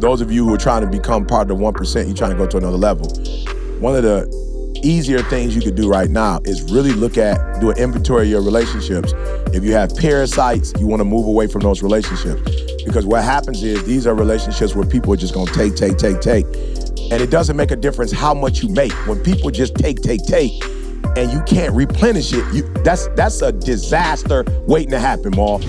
for those of you who are trying to become part of the 1%, you're trying to go to another level. One of the easier things you could do right now is really do an inventory of your relationships. If you have parasites, you want to move away from those relationships. Because what happens is these are relationships where people are just going to take. And it doesn't make a difference how much you make. When people just take, and you can't replenish it, that's a disaster waiting to happen, Maul.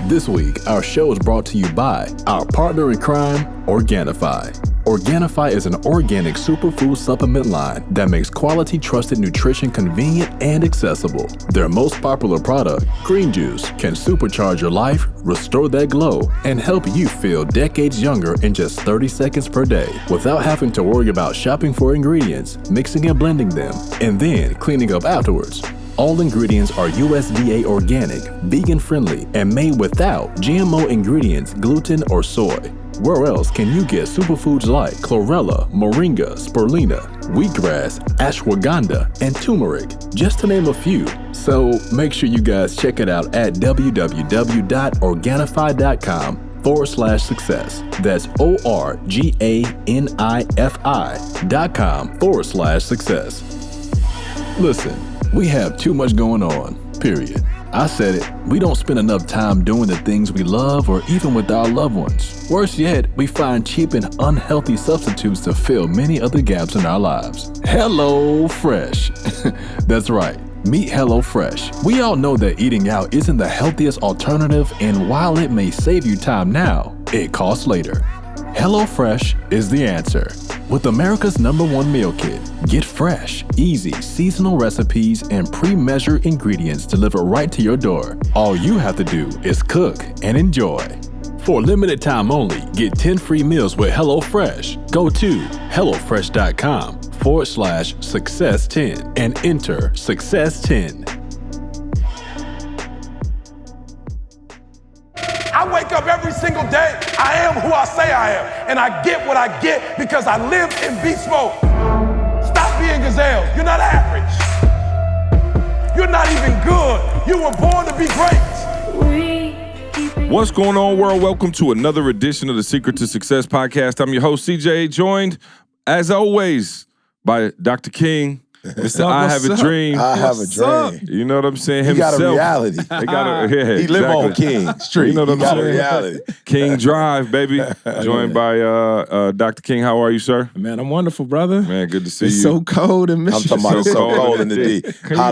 This week, our show is brought to you by our partner in crime, Organifi. Organifi is an organic superfood supplement line that makes quality, trusted nutrition convenient and accessible. Their most popular product, green juice, can supercharge your life, restore that glow, and help you feel decades younger in just 30 seconds per day without having to worry about shopping for ingredients, mixing and blending them, and then cleaning up afterwards. All ingredients are USDA organic, vegan-friendly, and made without GMO ingredients, gluten, or soy. Where else can you get superfoods like chlorella, moringa, spirulina, wheatgrass, ashwagandha, and turmeric, just to name a few? So make sure you guys check it out at www.organifi.com/success. That's ORGANIFI.com/success. Listen, we have too much going on, period. I said it, we don't spend enough time doing the things we love or even with our loved ones. Worse yet, we find cheap and unhealthy substitutes to fill many other gaps in our lives. Hello Fresh. That's right, meet Hello Fresh. We all know that eating out isn't the healthiest alternative, and while it may save you time now, it costs later. HelloFresh is the answer. With America's #1 meal kit, get fresh, easy, seasonal recipes and pre-measured ingredients delivered right to your door. All you have to do is cook and enjoy. For a limited time only, get 10 free meals with HelloFresh. Go to HelloFresh.com/success10 and enter success10. I wake up every single day. I am who I say I am. And I get what I get because I live in beast mode. Stop being gazelles. You're not average. You're not even good. You were born to be great. What's going on, world? Welcome to another edition of the Secret to Success podcast. I'm your host, CJ, joined, as always, by Dr. King. Mr. I Have a Dream. I have a dream. You know what I'm saying? He Himself. got a reality. He live on King Street. You know what I'm saying? He got a reality. King Drive, baby. Joined by Dr. King. How are you, sir? Man, I'm wonderful, brother. Man, good to see It's you. so cold in Michigan. I'm talking about it's so cold in the D.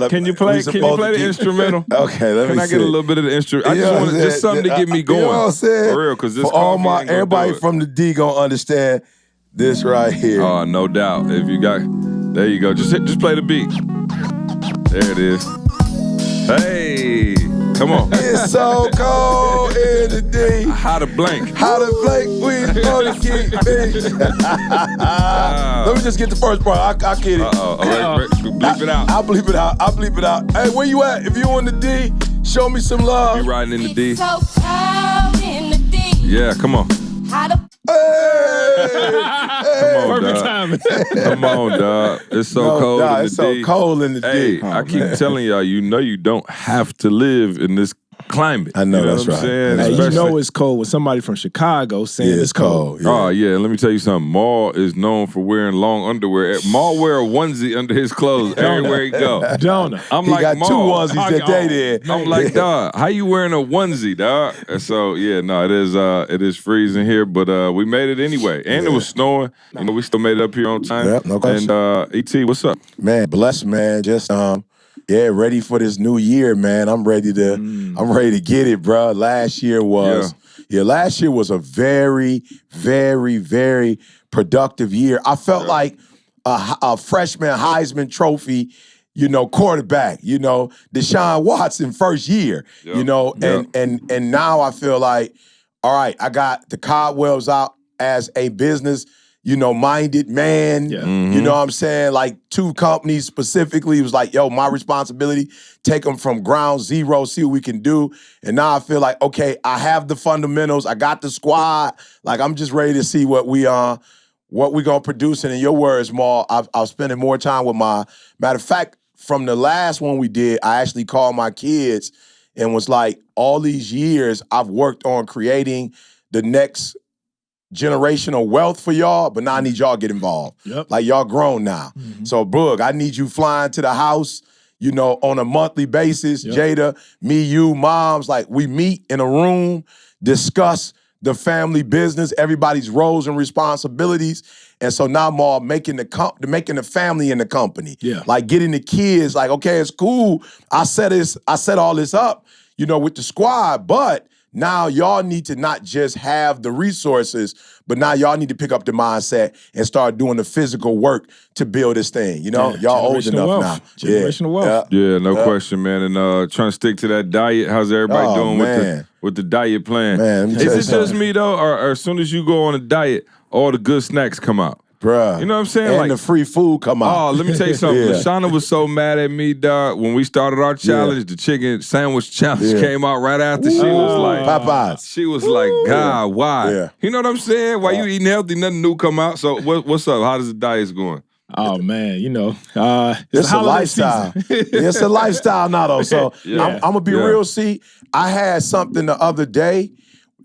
Can you play the instrumental? Okay, let me see. Can I get a little bit of the instrument? I just want just something to get me going. You know what I'm saying? For real, because this for all coffee my ain't gonna everybody do it. from the D gonna understand this right here. Oh, no doubt. If you got, there you go. Just play the beat. There it is. Hey, come on. It's so cold in the D. How to blank. How to blank we gonna keep me. Let me just get the first part. I'll get it. Bleep it out. I'll bleep it out. I'll bleep it out. Hey, where you at? If you on the D, show me some love. You riding in the D? So cold in the D. Yeah, come on. Hey, Perfect timing. Come on, dog. It's so cold in the it's D. so cold in the Hey, D. I keep telling y'all, you know you don't have to live in this climate. I know, you know that's what I'm right. saying? Hey, you Especially- know it's cold when somebody from Chicago saying Yeah, it's cold. Oh, yeah, let me tell you something. Maul is known for wearing long underwear. Maul wear a onesie under his clothes everywhere he go. Jonah. I'm He like, got Maul, two onesies that day there. I'm like, dog, how you wearing a onesie, dog? And so, yeah, no, it is freezing here, but we made it anyway. And it was snowing. You know, we still made it up here on time. Yep, no question. And E.T., what's up? Man, blessed, man. Just ready for this new year, man. I'm ready to get it, bro. Last year was a very, very, very productive year. I felt like a freshman Heisman Trophy, quarterback, Deshaun Watson first year, and now I feel like, all right, I got the cobwebs out as a business minded man. Yeah. You know what I'm saying? Like 2 companies specifically. It was like, yo, my responsibility, take them from ground zero, see what we can do. And now I feel like, okay, I have the fundamentals. I got the squad. Like, I'm just ready to see what we gonna produce. And in your words, Maul, I've spending more time with matter of fact, from the last one we did, I actually called my kids and was like, all these years I've worked on creating the next generational wealth for y'all, but now I need y'all to get involved. Yep. Like y'all grown now. So Boog, I need you flying to the house, you know, on a monthly basis. Jada, me, you, moms, like we meet in a room, discuss the family business, everybody's roles and responsibilities. And so now I'm all making the family in the company. Yeah. Like getting the kids, like, okay, it's cool. I set all this up, you know, with the squad, but now y'all need to not just have the resources, but now y'all need to pick up the mindset and start doing the physical work to build this thing. You know, y'all old enough wealth. now. Generational wealth. Yeah, no question, man. And trying to stick to that diet. How's everybody doing with the diet plan? Man, let me tell you is it just something. me though, or as soon as you go on a diet, all the good snacks come out? Bruh. You know what I'm saying? And like the free food come out. Oh, let me tell you something. Yeah. Lashana was so mad at me, dog. When we started our challenge, the chicken sandwich challenge came out right after. She was like, Popeyes. she was like, God, why? Yeah. You know what I'm saying? Why you eating healthy, nothing new come out? So what's up? How does the diet going? Oh man, you know, It's a lifestyle. It's a lifestyle now, though. So I'm gonna be real. See, I had something the other day,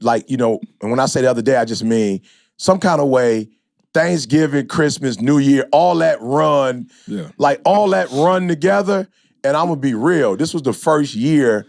like, you know, and when I say the other day, I just mean some kind of way. Thanksgiving, Christmas, New Year, all that run, like all that run together. And I'm gonna be real. This was the first year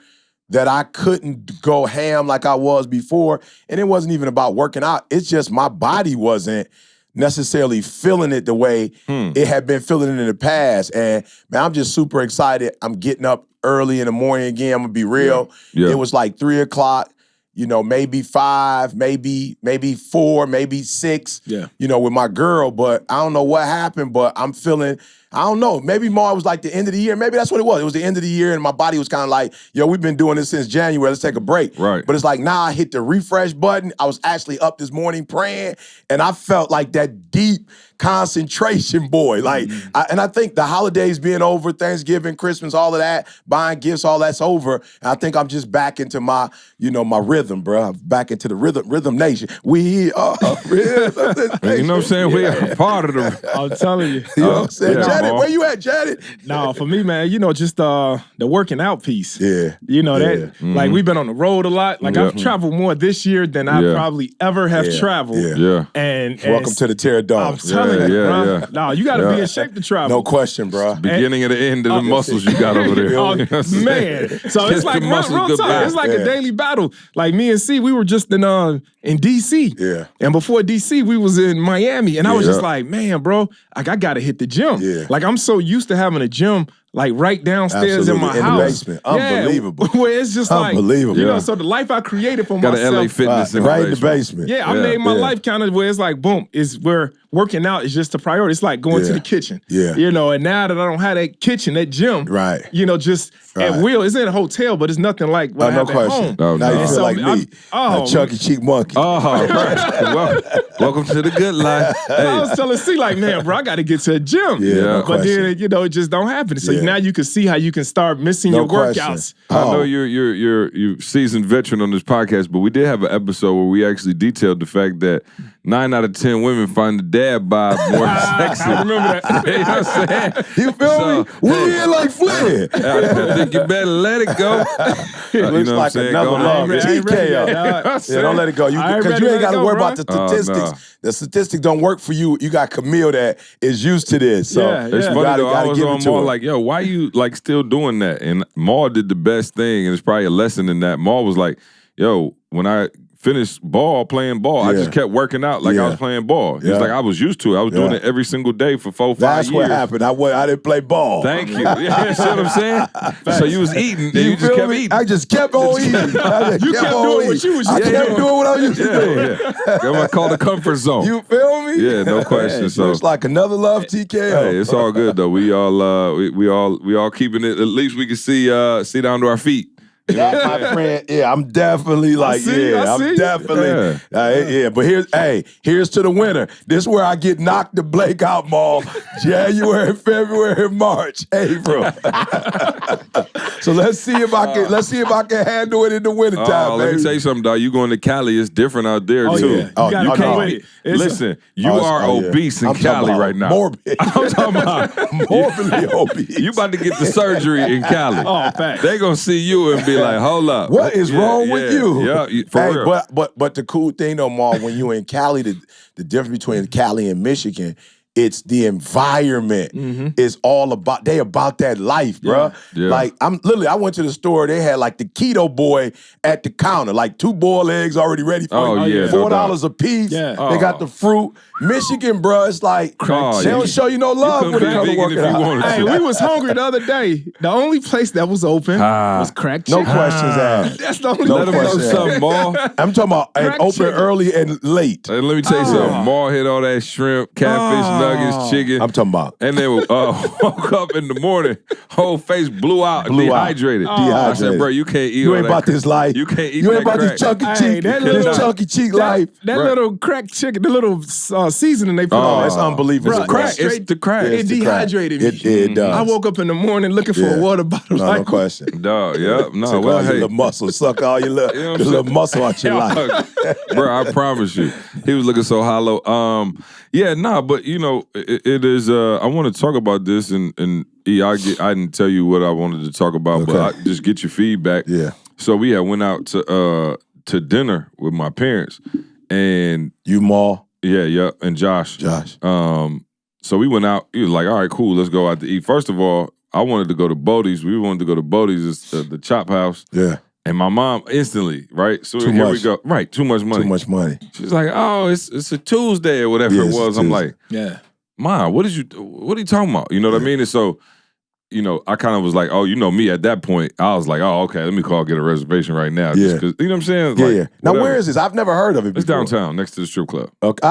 that I couldn't go ham like I was before. And it wasn't even about working out. It's just my body wasn't necessarily feeling it the way it had been feeling it in the past. And man, I'm just super excited. I'm getting up early in the morning again. I'm gonna be real. Yeah. It was like 3 o'clock. You know, maybe 5, maybe 4, maybe 6, you know, with my girl. But I don't know what happened, but I'm feeling, I don't know, maybe more it was like the end of the year. Maybe that's what it was. It was the end of the year and my body was kind of like, yo, we've been doing this since January. Let's take a break. Right. But it's like now I hit the refresh button. I was actually up this morning praying and I felt like that deep concentration, boy. Like, I think the holidays being over, Thanksgiving, Christmas, all of that, buying gifts, all that's over. And I think I'm just back into my, you know, my rhythm, bro. Back into the rhythm nation. We are rhythm nation. You know what I'm saying? We are part of the. I'm telling you. You know what I'm saying? Yeah, Janet, Paul. where you at, Janet? No, for me, man, you know, just the working out piece. Yeah. You know, that, like, we've been on the road a lot. Like, I've traveled more this year than I probably ever have traveled. Yeah. And Welcome to the Terradome. I'm telling you, bro. yeah. No, you got to be in shape to travel. No question, bro. Beginning of the end of the muscles you got over there. Oh, You know what I'm saying? man. So Kiss it's like the real muscles talk. goodbye. It's like a daily battle. Like me and C, we were just in DC. Yeah. And before DC, we was in Miami. And I was just like, man, bro, like I gotta hit the gym. Yeah. Like I'm so used to having a gym like right downstairs in my Absolutely, in the house. basement. Unbelievable. Yeah, where it's just like, Unbelievable. you know, Yeah. so the life I created for Got myself. an LA Fitness in Right in the basement. basement. Yeah, I Yeah. made my Yeah. life kind of where it's like, boom, is where working out is just a priority. It's like going to Yeah. the kitchen. Yeah. You know, and now that I don't have that kitchen, that gym, Right. you know, just at Right. will. It's in a hotel, but it's nothing like what I No have at home. question. Oh, Now no. you feel So like me. oh, a chunky cheek monkey. Oh, right. Welcome to the good life. I Hey, was telling C, like, man, bro, I got to get to a gym. Yeah, no But then, question. you know, it just don't happen. So Yeah. now you can see how you can start missing No your question. workouts. I know Oh. you're seasoned veteran on this podcast, but we did have an episode where we actually detailed the fact that 9 out of 10 women find the dad bod more sexy. I remember that. You know what I'm saying? You feel So, me? We in like Flynn. I think you better let it go. You know Looks what I'm like saying? another Go on. love. I ain't ready TKO. yet, dog. Yeah, don't let it go. I ain't Because ready you to ain't let got to go, worry bro. about the Oh, statistics. no. The statistics don't work for you. You got Camille that is used to this. So Yeah, It's yeah. you funny gotta, though. I gotta was give on it to Maul her. like, yo, why you like still doing that? And Maul did the best thing, and it's probably a lesson in that. Maul was like, yo, when I finished playing ball, I Yeah. just kept working out like I Yeah. was playing ball. He's Yeah. like, I was used to it. I was doing Yeah. it every single day for 4-5 That's years. what happened. I didn't play ball. Thank you. Yeah, you see what I'm saying? So you was eating, and you just feel kept me? eating. I just kept on eating. I just You kept kept on doing eating. what you was I used to kept doing. doing what I used to do. yeah. That's what I call the comfort zone. You feel me? Yeah, no question. So it's like another love TKO. hey, it's all good though. We all we all keeping it. At least we can see down to our feet. You know what I'm That's saying? my friend. Yeah, I'm definitely like, see, I I'm see. definitely, yeah. But here's to the winner. This is where I get knocked the Blake out mall. January, February, March, April. So let's see if I can handle it in the wintertime, Oh, let baby. me tell you something, dog. You going to Cali? It's different out there Oh, too. yeah. Oh, You gotta you come can't with be- it. It's Listen, you Oh, are oh, yeah. obese in I'm talking Cali about right now. morbid. I'm talking about Morbidly obese. you about to get the surgery in Cali. Oh, facts. They gonna see you and be like, hold up. What is wrong with you? Yeah, for real. But the cool thing though, Mar, when you're in Cali, the difference between Cali and Michigan, it's the environment. It's all about, they about that life, bro. Yeah. Like, I went to the store, they had like the keto boy at the counter, like 2 boiled eggs already ready for you. Yeah, $4 a piece. Yeah. They got the fruit. Michigan, bro, it's like, they don't show you no love when it comes to working out. Hey, we was hungry the other day. The only place that was open was crack chicken. No questions asked. That's the only No Let them know question. something, Maul. I'm talking about Crack open chicken. early and late. And let me tell you something. Maul hit all that shrimp, catfish, nuggets, chicken. I'm talking about. And then woke up in the morning, whole face blew out, Blew out. dehydrated. I Dehydrated. said, bro, you can't eat You all ain't that about crack. this life. You can't eat You that ain't about crack. this chunky Hey, cheek. that This little- chunky cheek life. That little crack chicken, the little seasoning they put Oh, on. it's unbelievable. Bro, It's crack. that's straight- It's the crack. Yeah, It it's the crack. dehydrated me. It does. I woke up in the morning looking for Yeah. a water bottle. No question. Dog, yeah. No, Suck well, all your hey. little muscle. Suck all your little, You know what the I'm little saying? muscle out your life. Bro, I promise you. He was looking so hollow. But you know, it is I want to talk about this and I didn't tell you what I wanted to talk about, but I just get your feedback. Yeah. So we had went out to dinner with my parents and You, Ma. and Josh. So we went out. He was like, all right, cool, let's go out to eat. First of all, I wanted to go to Bodie's. We wanted to go to Bodie's, it's, the Chop House. Yeah. And my mom instantly, right? So Too here we much. go. Right, too much money. Too much money. She's like, oh, it's a Tuesday or whatever Yeah, it it's a was. I'm Tuesday. like, Yeah. Mom, what are you talking about? You know what I mean? And so, you know, I kind of was like, oh, you know me at that point. I was like, oh, okay, let me call, get a reservation right now. Yeah. Just 'cause, you know what I'm saying? Yeah, Like, yeah. Now, whatever. where is this? I've never heard of it before. It's downtown, next to the strip club. Okay.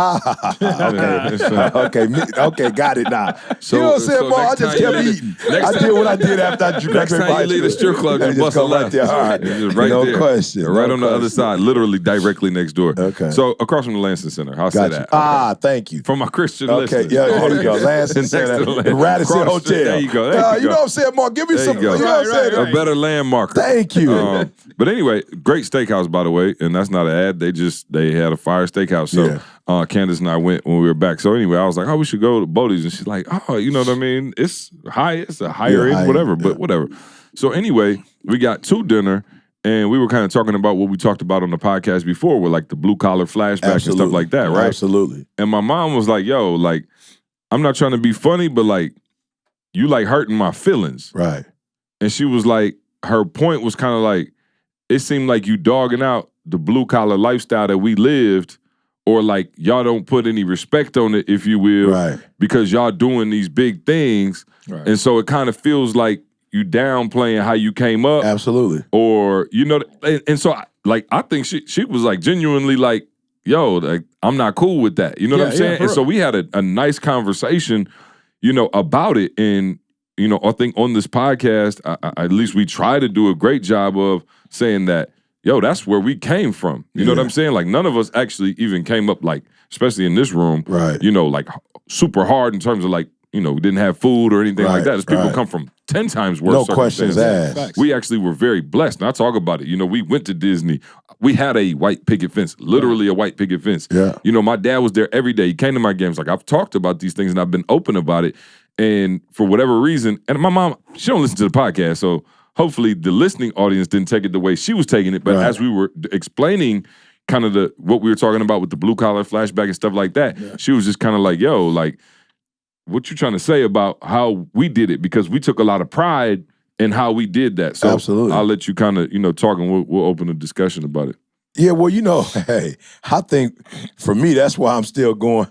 Okay. Okay, got it now. So- you know what I'm saying, so Ma? I next just time you kept leave- eating. next I time- did what I did after I Next drank time you leave the strip club, just bust a go right left. there. All right. Just right no there. question. Right no on the other question. side, literally directly next door. Okay. So across from the Lansing Center. I'll say Got you. that. Thank you. From my Christian Okay, listeners. yeah, there you go. Lansing Next to Center, the the Radisson Cross the street. Hotel. There you go. There you You go. know what I'm saying, Mark? Give me There some. you go. You know what I'm saying? Right. A better landmarker. Thank you. But anyway, great steakhouse, by the way, and that's not an ad. They had a fire steakhouse. So Candace and I went when we were back. So anyway, I was like, oh, we should go to Bodie's. And she's like, oh, you know what I mean? It's a higher high end, whatever, end, but whatever. So anyway, we got to dinner and we were kind of talking about what we talked about on the podcast before with like the blue collar flashback and stuff like that, right? Absolutely. And my mom was like, yo, like, I'm not trying to be funny, but like, you like hurting my feelings. Right. And she was like, her point was kind of like, it seemed like you dogging out the blue collar lifestyle that we lived, or like y'all don't put any respect on it, if you will, Right. because y'all doing these big things. Right. And so it kind of feels like you downplaying how you came up, Absolutely. or, you know, and so I think she was like genuinely like, yo, like, I'm not cool with that. You know what I'm saying? for And so real. we had a nice conversation, you know, about it. And, you know, I think on this podcast, at least we try to do a great job of saying that, yo, that's where we came from. You know what I'm saying? Like, none of us actually even came up, like, especially in this room, Right. you know, like super hard in terms of like, you know, we didn't have food or anything like Right, that. As people right. come from 10 times worse No questions circumstances. asked. We actually were very blessed. And I talk about it. You know, we went to Disney. We had a white picket fence, literally a white picket fence. Yeah. You know, my dad was there every day. He came to my games. Like, I've talked about these things and I've been open about it. And for whatever reason, and my mom, she don't listen to the podcast, so hopefully the listening audience didn't take it the way she was taking it. But Right. as we were explaining kind of what we were talking about with the blue collar flashback and stuff like that, she was just kind of like, yo, like, what you trying to say about how we did it? Because we took a lot of pride in how we did that. So Absolutely. I'll let you kind of, you know, talk and we'll open a discussion about it. Yeah, well, you know, hey, I think for me, that's why I'm still going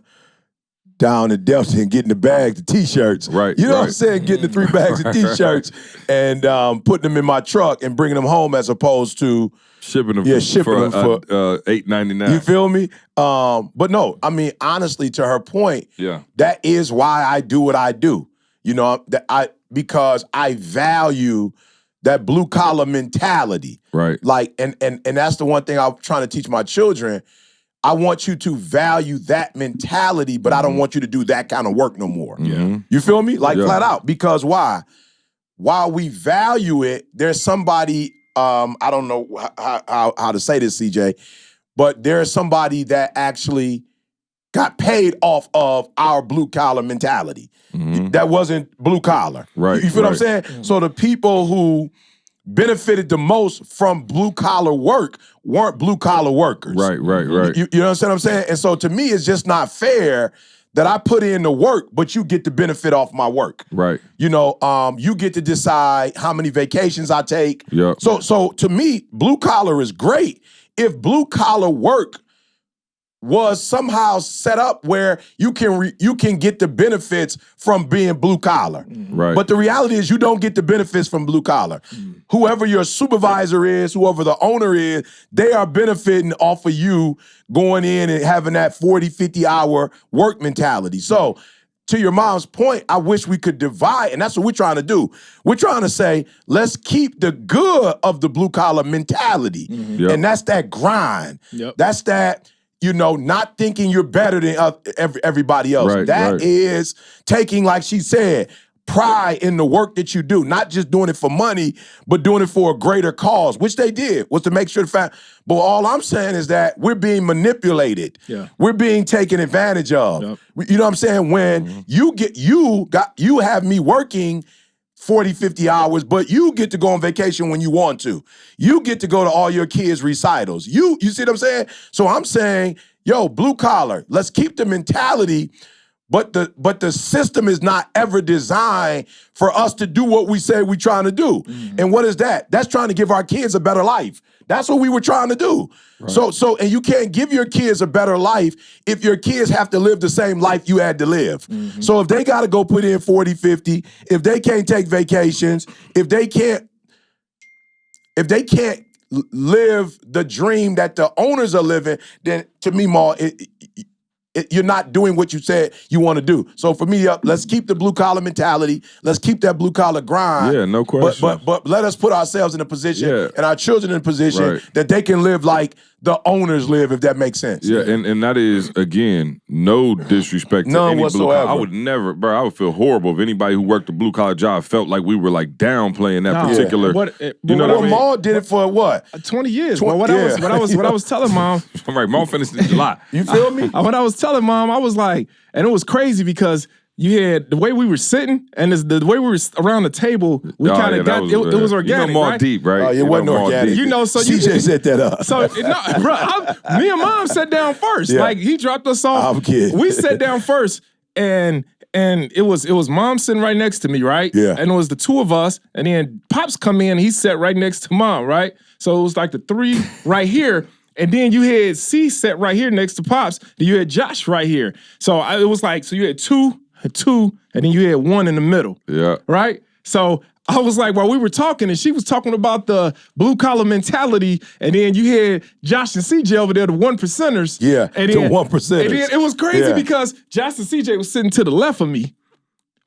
down to Delta and getting the bags, the T-shirts. Right, You know what I'm right. saying? Getting the 3 bags of T-shirts and putting them in my truck and bringing them home as opposed to, Shipping them, shipping for, them for $8.99. you feel me? But no, I mean, honestly, to her point, Yeah. that is why I do what I do. You know, because I value that blue collar mentality. Right. Like, and that's the one thing I'm trying to teach my children. I want you to value that mentality, but I don't want you to do that kind of work no more. Yeah. You feel me? Like, Yeah. flat out. Because why? While we value it, there's somebody, I don't know how to say this, CJ, but there's somebody that actually got paid off of our blue collar mentality. That wasn't blue collar. Right, You feel what I'm right. saying? So the people who benefited the most from blue collar work weren't blue collar workers. Right. You know what I'm saying? And so to me, it's just not fair that I put in the work, but you get the benefit off my work. Right. You know, you get to decide how many vacations I take. Yep. So to me, blue collar is great. If blue collar work was somehow set up where you can get the benefits from being blue collar. Right. But the reality is you don't get the benefits from blue collar. Whoever your supervisor is, whoever the owner is, they are benefiting off of you going in and having that 40, 50-hour work mentality. So to your mom's point, I wish we could divide, and that's what we're trying to do. We're trying to say, let's keep the good of the blue collar mentality. Yep. And that's that grind. Yep. That's that, you know, not thinking you're better than everybody else. Right, That is taking, like she said, pride in the work that you do, not just doing it for money, but doing it for a greater cause, which they did, was to make sure the fact. But all I'm saying is that we're being manipulated. Yeah. We're being taken advantage of. Yep. You know what I'm saying? When you have me working 40, 50 hours, but you get to go on vacation when you want to. You get to go to all your kids' recitals. You see what I'm saying? So I'm saying, yo, blue collar, let's keep the mentality, but the system is not ever designed for us to do what we say we're trying to do. And what is that? That's trying to give our kids a better life. That's what we were trying to do. Right. So and you can't give your kids a better life if your kids have to live the same life you had to live. So if they got to go put in 40, 50, if they can't take vacations, if they can't live the dream that the owners are living, then to me, Ma, you're not doing what you said you want to do. So for me, let's keep the blue collar mentality. Let's keep that blue collar grind. Yeah, no question. But let us put ourselves in a position and our children in a position Right. that they can live like the owners live, if that makes sense. Yeah, and that is, again, no disrespect to None any blue whatsoever. collar. I would never, bro, I would feel horrible if anybody who worked a blue collar job felt like we were like downplaying that particular. You know what I mean? Ma did it for what? 20 years. But what I was telling Mom. I'm right, Mom finished in July. You feel me? When I was telling Mom, I was like, and it was crazy because you had the way we were sitting and the way we were around the table, we kind of got it was organic. You know, more right? deep, right? Oh, it wasn't organic. You know, so CJ set that up. So no, bro, me and Mom sat down first. Yeah. Like he dropped us off. I'm kidding. We sat down first, and it was Mom sitting right next to me, right? Yeah. And it was the two of us, and then Pops come in. He sat right next to Mom, right? So it was like the three right here. And then you had C set right here next to Pops. Then you had Josh right here. So it was like, so you had two, and then you had one in the middle. Yeah. Right? So I was like, while we were talking, and she was talking about the blue collar mentality, and then you had Josh and CJ over there, the 1%ers. Yeah, and the then, 1%ers. And then it was crazy Yeah. because Josh and CJ was sitting to the left of me.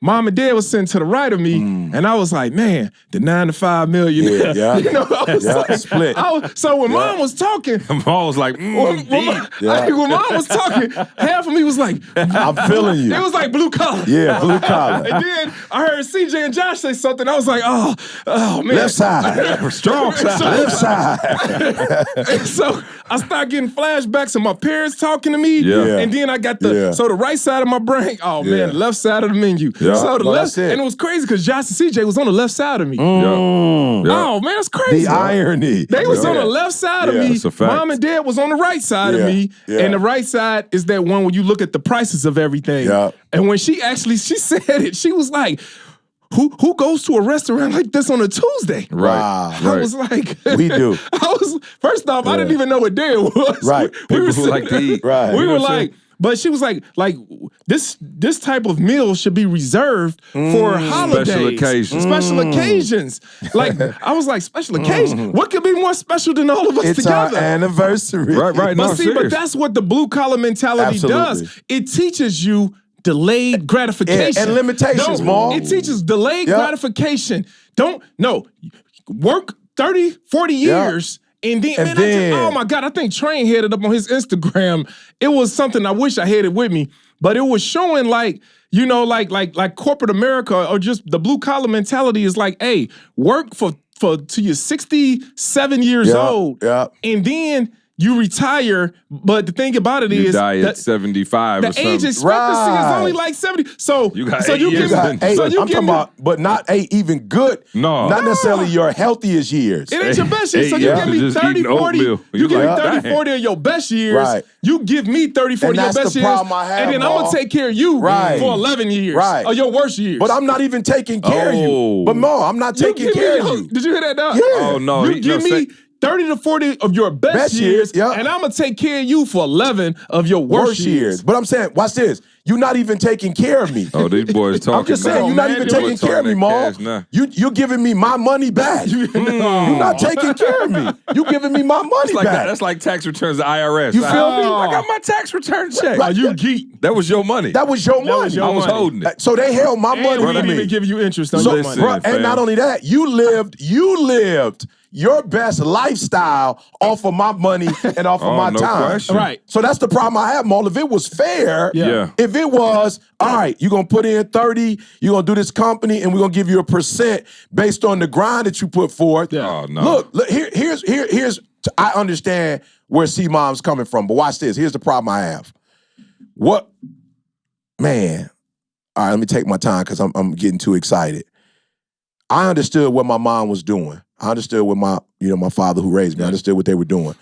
Mom and Dad was sitting to the right of me, and I was like, man, the 9 to 5 millionaire. Yeah. You know, I was like, split. So when Mom was talking, Mom was like, when Mom was talking, half of me was like, I'm feeling you. it was like blue collar. Yeah, blue collar. And then I heard CJ and Josh say something. I was like, oh man. Left side. strong side. Left side. And so I started getting flashbacks of my parents talking to me. Yeah. And then I got Yeah. so the right side of my brain, oh man, Yeah. the left side of the menu. Yeah. So the Well, left, that's it. and it was crazy because Josh and CJ was on the left side of me. Yeah. Oh man, that's crazy. The irony. They was Yeah. on the left side of Yeah, me. that's a fact. Mom and Dad was on the right side of Yeah, me. yeah. And the right side is that one where you look at the prices of everything. Yeah. And when she said it, she was like, who goes to a restaurant like this on a Tuesday? Right. Wow. I was like, We do. First off, I didn't even know what day it was. Right. We were People who like to sitting- eat. Right. We You know were what I'm like, but she was like this type of meal should be reserved for holidays, Special occasions. special occasions. Like I was like, special occasion. What could be more special than all of us It's together? our anniversary. Right. But No, see, serious. but that's what the blue collar mentality Absolutely. does. It teaches you delayed gratification. And limitations, Don't- Ma. It teaches delayed Yep. gratification. Work 30, 40 years. And then, oh my God, I think Train had it up on his Instagram. It was something I wish I had it with me, but it was showing like corporate America or just the blue collar mentality is like, hey, work for till you're 67 years old. Yeah. And then you retire, but the thing about it You is die that at 75 or the something. age expectancy is Right. only like 70. So You got so 8 you years give in. me, Hey, so you I'm give talking me, about, but not even good. No. Not necessarily your healthiest years. it ain't your best years. So 8 you years give of me just 30, eating 40. oatmeal. You give me like, 30, dang. 40 of your best years. Right. You give me 30, 40 of your that's best the years. problem I have, And then I'm Ma. going to take care of you Right. for 11 years. Right. Of your worst years. But I'm not even taking care of you. Oh. But Ma, I'm not You taking give me- care of you. Did you hear that, Doc? Yeah. Oh, no. You give me 30 to 40 of your best years, yeah. and I'm going to take care of you for 11 of your worst years. But I'm saying, watch this. You're not even taking care of me. Oh, these boys talking. I'm just saying, now. you're not man. even These taking boys care of me, talking Ma. that cash now. You're giving me my money back. You're not taking care of me. You giving me my money That's like back. that. That's like tax returns to IRS. You feel me? I got my tax return check. Oh, you geek. That was your money. That was your money. was your I was money. holding it. So they held my And money we for didn't me. even give you interest on So, your listen, money. bruh, and fam. not only that, you lived your best lifestyle off of my money and off of Oh, my no time. question. Right. So that's the problem I have, Maul. If it was fair, Yeah. if it was, all right, you're going to put in 30, you're going to do this company, and we're going to give you a % based on the grind that you put forth. Yeah. Oh, no. Look, here's, I understand where C-Mom's coming from, but watch this. Here's the problem I have. Man, all right, let me take my time because I'm getting too excited. I understood what my mom was doing. I understood what my father who raised me, I understood what they were doing.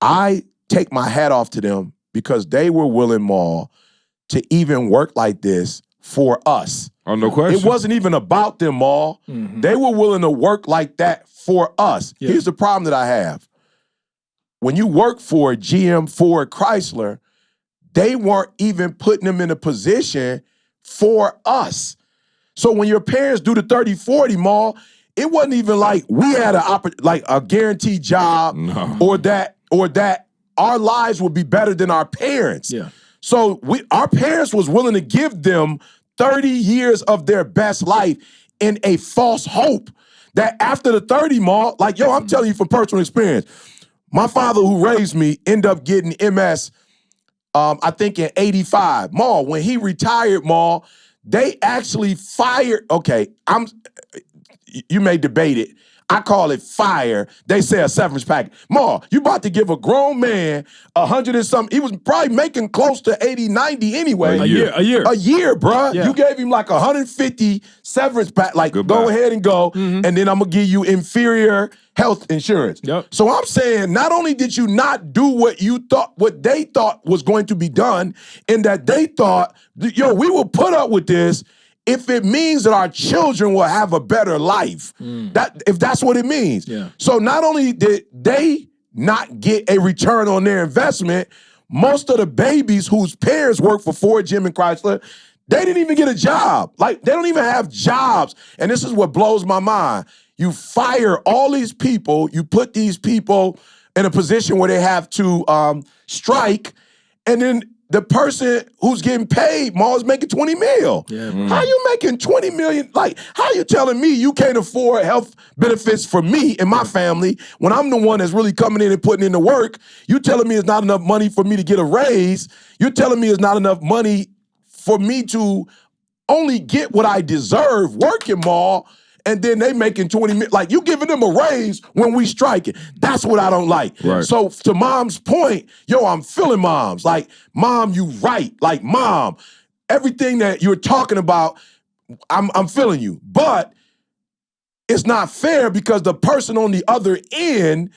I take my hat off to them because they were willing, Maul, to even work like this for us. Oh, no question. It wasn't even about them, Maul. Mm-hmm. They were willing to work like that for us. Yeah. Here's the problem that I have. When you work for GM, Ford, Chrysler, they weren't even putting them in a position for us. So when your parents do the 30-40, Maul, it wasn't even like we had a guaranteed job or that our lives would be better than our parents. Yeah. So our parents was willing to give them 30 years of their best life in a false hope that after the 30, Maul, like, yo, I'm telling you from personal experience, my father who raised me ended up getting MS, I think in 85. Maul, when he retired, Maul, they actually fired, okay, you may debate it. I call it fire. They say a severance package. Ma, you about to give a grown man 100 and something. He was probably making close to 80, 90 anyway. A year. A year, bruh. Yeah. You gave him like 150 severance pack. Like, Goodbye. go ahead and go, and then I'm going to give you inferior health insurance. Yep. So I'm saying, not only did you not do what they thought was going to be done, in that they thought, yo, we will put up with this if it means that our children will have a better life. If that's what it means. Yeah. So not only did they not get a return on their investment, most of the babies whose parents work for Ford, GM, and Chrysler, they didn't even get a job. Like, they don't even have jobs. And this is what blows my mind. You fire all these people, you put these people in a position where they have to strike, and then the person who's getting paid, Ma, is making 20 mil. Yeah. How you making 20 million? Like, how you telling me you can't afford health benefits for me and my family when I'm the one that's really coming in and putting in the work? You telling me it's not enough money for me to get a raise. You're telling me it's not enough money for me to only get what I deserve working, Ma. And then they making 20 million. Like, you giving them a raise when we striking. That's what I don't like. Right. So to Mom's point, yo, I'm feeling Mom's. Like, Mom, you right. Like, Mom, everything that you're talking about, I'm feeling you. But it's not fair because the person on the other end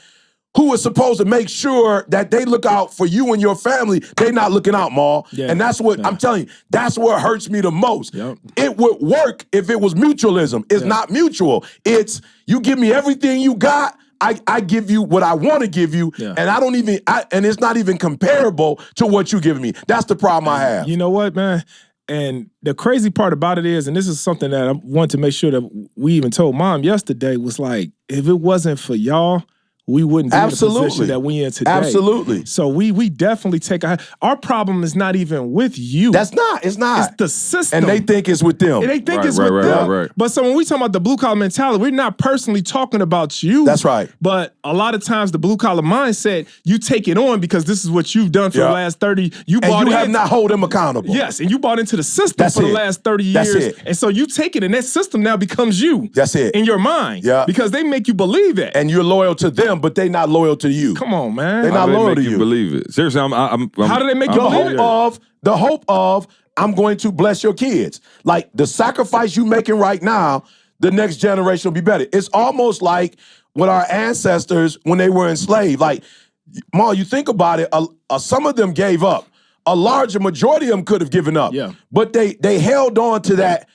who is supposed to make sure that they look out for you and your family, they not looking out, Ma. Yeah. And that's what I'm telling you, that's what hurts me the most. Yep. It would work if it was mutualism. It's not mutual. It's you give me everything you got, I give you what I want to give you, and I don't even, and it's not even comparable to what you giving me. That's the problem I have. You know what, man? And the crazy part about it is, and this is something that I want to make sure that we even told Mom yesterday, was like, if it wasn't for y'all, we wouldn't be in the position that we in today. Absolutely. So we definitely take our problem is not even with you. It's not. It's the system. And they think it's with them. And they think Right, it's right, with right, them. right. But so when we talk about the blue collar mentality, we're not personally talking about you. That's right. But a lot of times the blue collar mindset, you take it on because this is what you've done for the last 30. You And bought you have in. not hold them accountable. Yes, and you bought into the system That's for the it. last 30 That's years. it. And so you take it, and that system now becomes you. That's it. In your mind. Yeah. Because they make you believe that. And you're loyal to them them, but they not loyal to you. Come on, man. They're not How do they loyal make to you you. believe it? Seriously, How do they make you believe it? The hope of I'm going to bless your kids. Like the sacrifice you making right now, the next generation will be better. It's almost like what our ancestors when they were enslaved. Like, Ma, you think about it, some of them gave up. A larger majority of them could have given up. Yeah. But they held on to that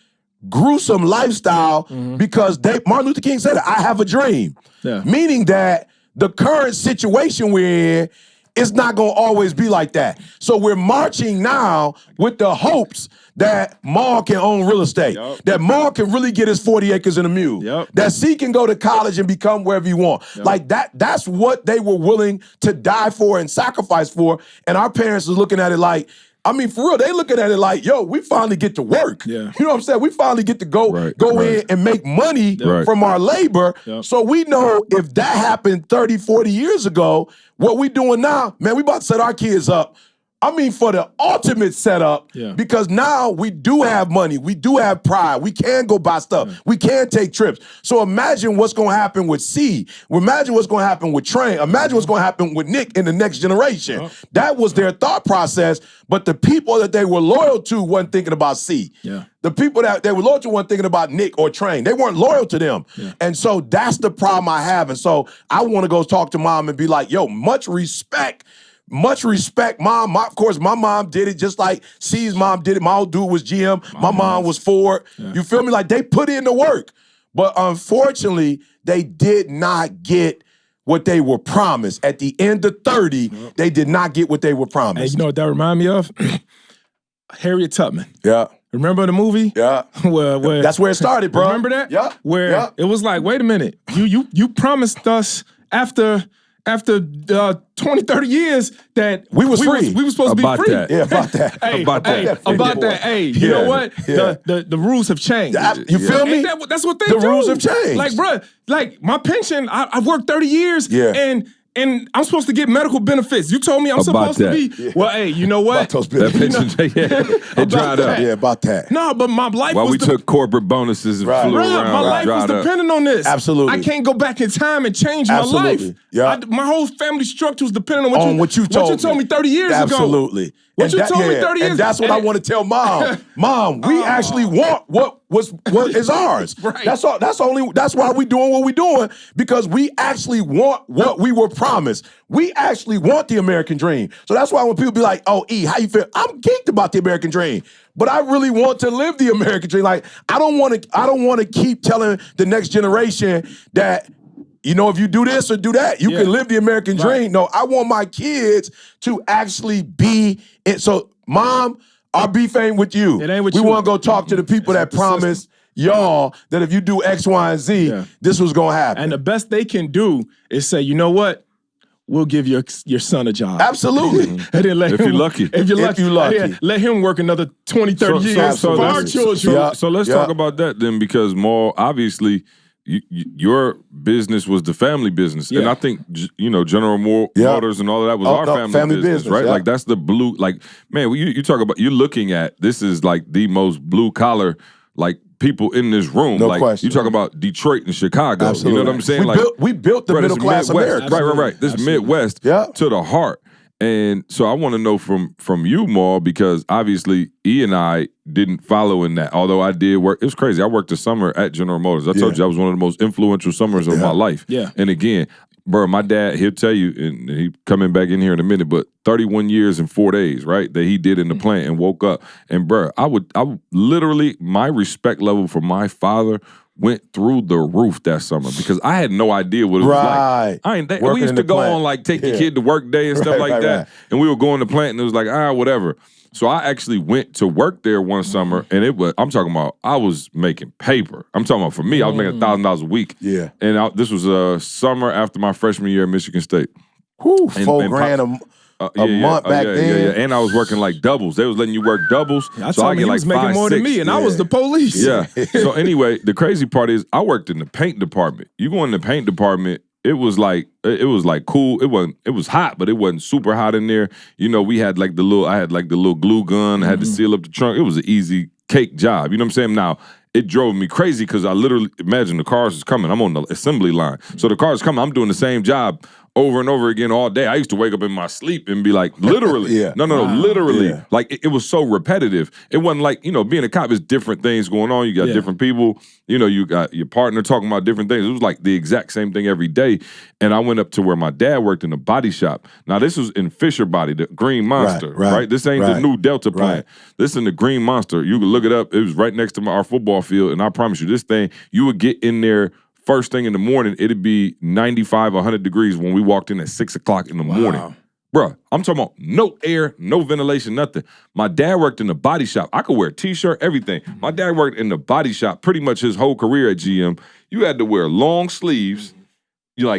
gruesome lifestyle because Martin Luther King said, I have a dream. Yeah. Meaning that the current situation we're in is not going to always be like that. So we're marching now with the hopes that Maul can own real estate, that Maul can really get his 40 acres and a mule, that C can go to college and become wherever he wants. Like that's what they were willing to die for and sacrifice for. And our parents are looking at it like, I mean, for real, they looking at it like, yo, we finally get to work. Yeah. You know what I'm saying? We finally get to go in and make money Right. from our labor. So we know if that happened 30, 40 years ago, what we doing now, man, we about to set our kids up. I mean, for the ultimate setup, because now we do have money. We do have pride. We can go buy stuff. We can take trips. So imagine what's going to happen with C. Imagine what's going to happen with Train. Imagine what's going to happen with Nick in the next generation. That was their thought process, but the people that they were loyal to wasn't thinking about C. The people that they were loyal to weren't thinking about Nick or Train. They weren't loyal to them. And so that's the problem I have. And so I want to go talk to Mom and be like, yo, much respect, Mom. Of course, my mom did it just like C's mom did it. My old dude was GM. My mom was Ford. You feel me? Like, they put in the work. But unfortunately, they did not get what they were promised. At the end of 30, they did not get what they were promised. And you know what that remind me of? Harriet Tubman. Yeah. Remember the movie? Yeah. Where That's where it started, bro. Remember that? Yeah. Where it was like, wait a minute, you promised us after 20, 30 years that we was free. We were supposed to be free. That. Yeah, about that. About that. Hey, you know what? The rules have changed. You feel me? That's what they do. The rules have changed. Like, bro, like my pension, I've worked 30 years and I'm supposed to get medical benefits. You told me I'm supposed to be. Well, hey, you know what? About those benefits. It dried up. Yeah, about that. No, but my life While was we took corporate bonuses and flew around. my life was dependent on this. Absolutely. I can't go back in time and change my life. Yeah. My whole family structure was dependent on what you told me 30 years ago. Absolutely. What you told me 30 years ago. And that's what I want to tell Mom. Mom, we actually want what is ours. Right. That's why we doing what we doing, because we actually want what we were promised. We actually want the American dream. So that's why when people be like, oh, E, how you feel? I'm geeked about the American dream. But I really want to live the American dream. Like, I don't want to keep telling the next generation that, you know, if you do this or do that, you can live the American dream. No, I want my kids to actually be it. So, Mom, our beef ain't with you. It ain't with we you. want to go talk to the people that promised y'all that if you do X, Y, and Z, this was going to happen. And the best they can do is say, you know what? We'll give your son a job. Absolutely. And then If you're lucky. If you're lucky. Let him work another 20, 30 years for our children. So let's talk about that then, because more obviously your business was the family business. And I think, you know, General Motors and all of that was our family business, right? Like, that's the blue, like, man, you talk about, you're looking at, this is like the most blue collar, like, people in this room. No like, question. you talk about Detroit and Chicago. Absolutely. You know what I'm saying? We built the middle class Midwest. America. Right. This Midwest to the heart. And so I want to know from you, Maul, because obviously E and I didn't follow in that. Although I did work, it was crazy. I worked the summer at General Motors. I told you I was one of the most influential summers of my life. Yeah. And again, bro, my dad, he'll tell you, and he coming back in here in a minute, but 31 years and 4 days, right, that he did in the plant and woke up. And bro, I would literally, my respect level for my father went through the roof that summer because I had no idea what it was like. We used to go on, like, take the kid to work day and stuff like that. And we would go in the plant and it was like, whatever. So I actually went to work there one summer, and I'm talking about, I was making paper. I'm talking about, for me, I was making $1,000 a week. Yeah. And this was a summer after my freshman year at Michigan State. Whew, $4,000 a month back then. Yeah. And I was working like doubles. They was letting you work doubles. So I get like 5, making more 6. than me, and I was the police. Yeah. So anyway, the crazy part is I worked in the paint department. You go in the paint department, it was like cool. It was hot, but it wasn't super hot in there. You know, I had like the little glue gun. I had to seal up the trunk. It was an easy cake job. You know what I'm saying? Now, it drove me crazy because I literally imagine the cars is coming. I'm on the assembly line. So the cars coming, I'm doing the same job over and over again all day. I used to wake up in my sleep and be like, literally. Yeah. No, literally. Yeah. Like, it was so repetitive. It wasn't like, being a cop is different things going on. You got different people. You got your partner talking about different things. It was like the exact same thing every day. And I went up to where my dad worked in a body shop. Now, this was in Fisher Body, the Green Monster, right? This ain't the new Delta plant. This is in the Green Monster. You can look it up. It was right next to our football field. And I promise you, this thing, you would get in there first thing in the morning, it'd be 95, 100 degrees when we walked in at 6 o'clock in the morning. Bruh, I'm talking about no air, no ventilation, nothing. My dad worked in the body shop. I could wear a T-shirt, everything. My dad worked in the body shop pretty much his whole career at GM. You had to wear long sleeves. You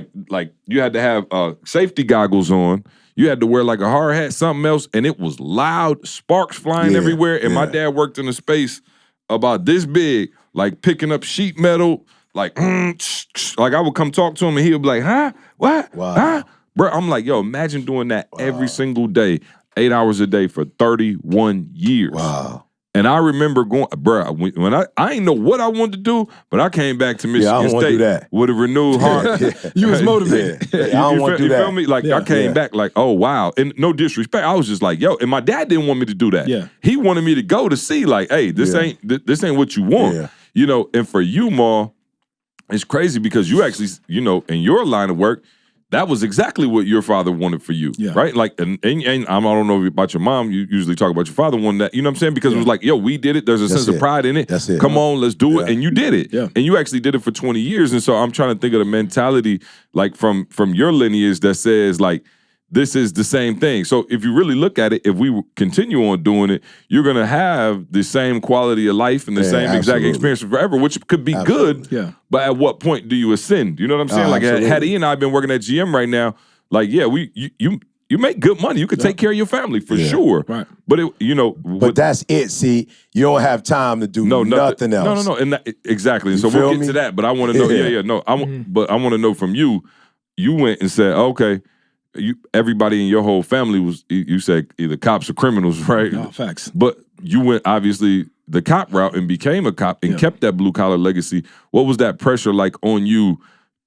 you had to have safety goggles on. You had to wear like a hard hat, something else, and it was loud, sparks flying everywhere. And my dad worked in a space about this big, like picking up sheet metal, like I would come talk to him and he would be like, huh? What? Wow. Huh? Bro, I'm like, yo, imagine doing that every single day, 8 hours a day for 31 years. Wow. And I remember going, bro, when I ain't know what I wanted to do, but I came back to Michigan I don't want to State do that. with a renewed heart. You was motivated. I don't want to do you that. feel me? Like, I came back like, oh, wow. And no disrespect, I was just like, yo, and my dad didn't want me to do that. Yeah. He wanted me to go to see, like, hey, this ain't what you want. Yeah. And for you, Ma, it's crazy because you actually, in your line of work, that was exactly what your father wanted for you, right? Like, and I don't know about your mom. You usually talk about your father wanting that. You know what I'm saying? Because it was like, yo, we did it. There's a sense of pride in it. That's it. Come on, let's do it. And you did it. Yeah. And you actually did it for 20 years. And so I'm trying to think of the mentality, like from your lineage that says, like, this is the same thing. So if you really look at it, if we continue on doing it, you're going to have the same quality of life and the same exact experience forever, which could be good. Yeah. But at what point do you ascend? You know what I'm saying? Like, had E and I been working at GM right now, like, yeah, you make good money. You could take care of your family for sure. Right. But But that's it. See, you don't have time to do nothing else. No. And exactly. And so feel we'll get me? to that. But I want to know. But I want to know from you. You went and said, okay. Everybody in your whole family was, you said, either cops or criminals, right? No, facts. But you went, obviously, the cop route and became a cop and kept that blue-collar legacy. What was that pressure like on you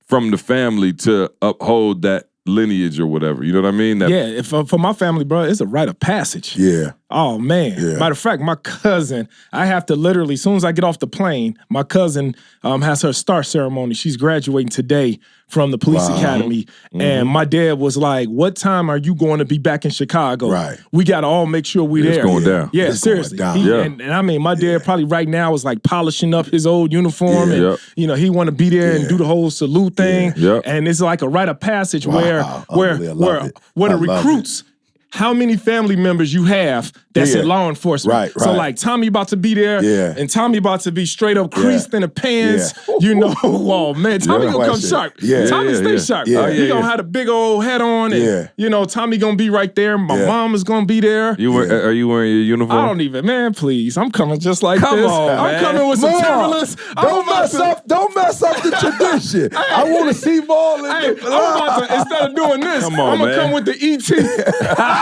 from the family to uphold that lineage or whatever? You know what I mean? For my family, bro, it's a rite of passage. Yeah. Oh, man. Yeah. Matter of fact, my cousin, I have to literally, as soon as I get off the plane, my cousin has her star ceremony. She's graduating today from the police academy. And my dad was like, what time are you going to be back in Chicago? Right. We got to all make sure we're there. It's going down. Yeah, It's seriously. going down. And I mean, my dad probably right now is like polishing up his old uniform. And, he want to be there and do the whole salute thing. And it's like a rite of passage where the recruits, how many family members you have that's in law enforcement. Right. So like Tommy about to be there and Tommy about to be straight up creased in the pants. Oh man, Tommy gonna come sharp. Tommy stay sharp. He gonna have a big old hat on and Tommy gonna be right there. My mom is gonna be there. Are you wearing your uniform? I don't even, man, please. I'm coming just like this. I'm coming with some Timberlands. Don't mess up the tradition. I want to see ball in I'm about to, instead of doing this, I'm gonna come with the ET.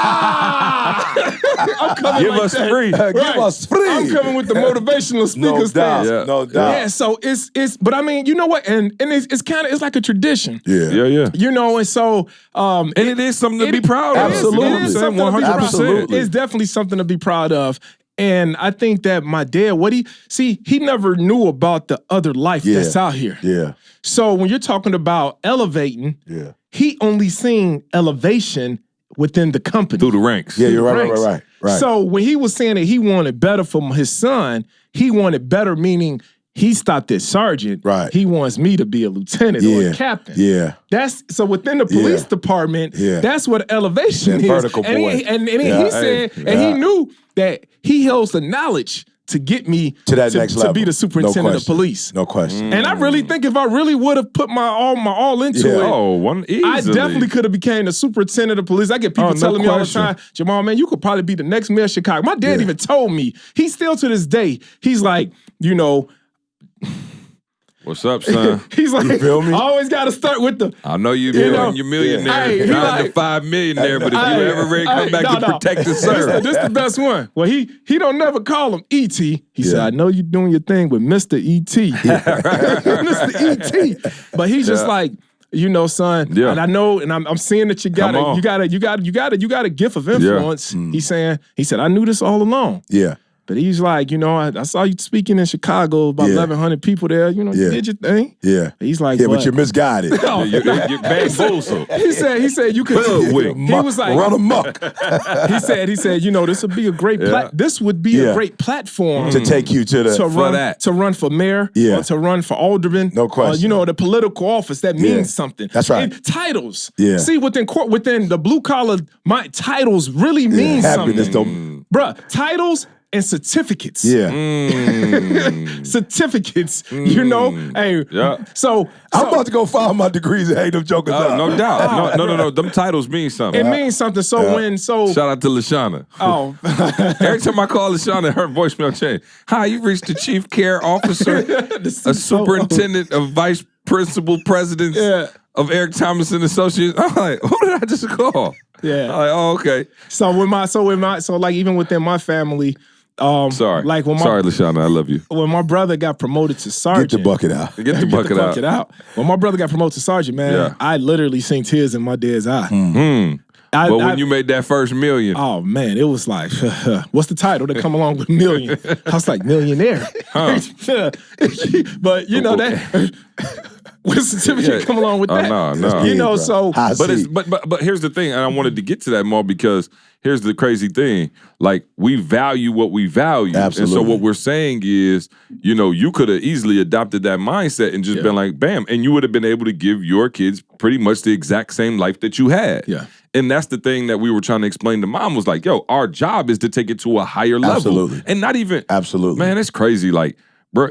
I'm coming Give like us that. free. Give us free. I'm coming with the motivational sneakers thing. No doubt. Yeah, so it's but I mean, you know what? And it's kind of, it's like a tradition. Yeah. And so and it is something to be proud of. Absolutely. It is something to be proud of. Absolutely. It's definitely something to be proud of. And I think that my dad, he never knew about the other life that's out here. Yeah. So when you're talking about elevating, he only seen elevation within the company. Through the ranks. Yeah, you're right. So when he was saying that he wanted better for his son, he wanted better, meaning he stopped at sergeant. Right. He wants me to be a lieutenant or a captain. Yeah. That's so within the police department, that's what elevation is. Vertical and boy. He said, and he knew that he holds the knowledge to get me to that next level. To be the superintendent of police. No question. And I really think if I really would have put my all into it, I definitely could have became the superintendent of police. I get people telling me all the time, Jamal, man, you could probably be the next mayor of Chicago. My dad even told me, he still to this day, he's like, What's up, son? He's like, You feel me? I always got to start with the. I know you're millionaire, Hey, he 9 like- to 5 millionaire, but if you ever ready to come back to protect the serve. This the best one. Well, he don't never call him E.T. He said, I know you're doing your thing with Mr. E.T. Mr. E.T. But he's just like, you know, son, and I know, and I'm seeing that you got a gift of influence. He said, I knew this all along. Yeah. But he's like, you know, I saw you speaking in Chicago, about 1,100 people there. You know, you did your thing. Yeah. He's like, but you're misguided. You're bamboozled. He said you could. He was like, run amok. he said, you know, this would be a great this would be a great platform to take you to the to run for mayor, or to run for alderman. No question. You know, the political office that means something. That's right. And titles. Yeah. See, within the blue collar, my titles really mean happiness something. Bruh, titles and certificates. Yeah. Certificates. You know? Hey. So I'm about to go file my degrees and hang them jokers out. No doubt. No. Them titles mean something. It means something. So Shout out to LaShawna. Oh. Every time I call LaShawna, her voicemail change. Hi, you reached the chief care officer, a superintendent of vice principal presidents of Eric Thomas and Associates. I'm like, who did I just call? Yeah. I'm like, oh, okay. So like even within my family, Sorry. Like when Sorry, LaShawna, I love you. When my brother got promoted to sergeant. Get the bucket out. Get the bucket out. When my brother got promoted to sergeant, man, I literally seen tears in my dad's eye. But when you made that first million. Oh, man, it was like, what's the title that come along with million? I was like, millionaire. But, you know, that... What certificate come along with that? No. You know, so... But here's the thing, and I wanted to get to that more because here's the crazy thing. Like, we value what we value. Absolutely. And so what we're saying is, you know, you could have easily adopted that mindset and just been like, bam, and you would have been able to give your kids pretty much the exact same life that you had. Yeah. And that's the thing that we were trying to explain to mom was like, yo, our job is to take it to a higher level. Absolutely. And not even... Absolutely. Man, it's crazy. Like, bro,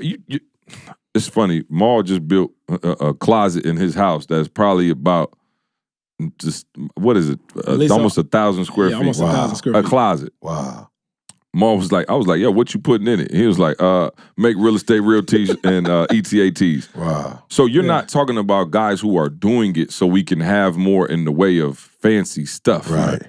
it's funny. Maul just built a closet in his house that's probably about just, what is it? Almost 1,000 square feet. Almost 1,000 square feet. A closet. Wow. Maul was like, I was like, yo, what you putting in it? He was like, make real estate realties and ETATs. Wow. So you're not talking about guys who are doing it so we can have more in the way of fancy stuff. Right.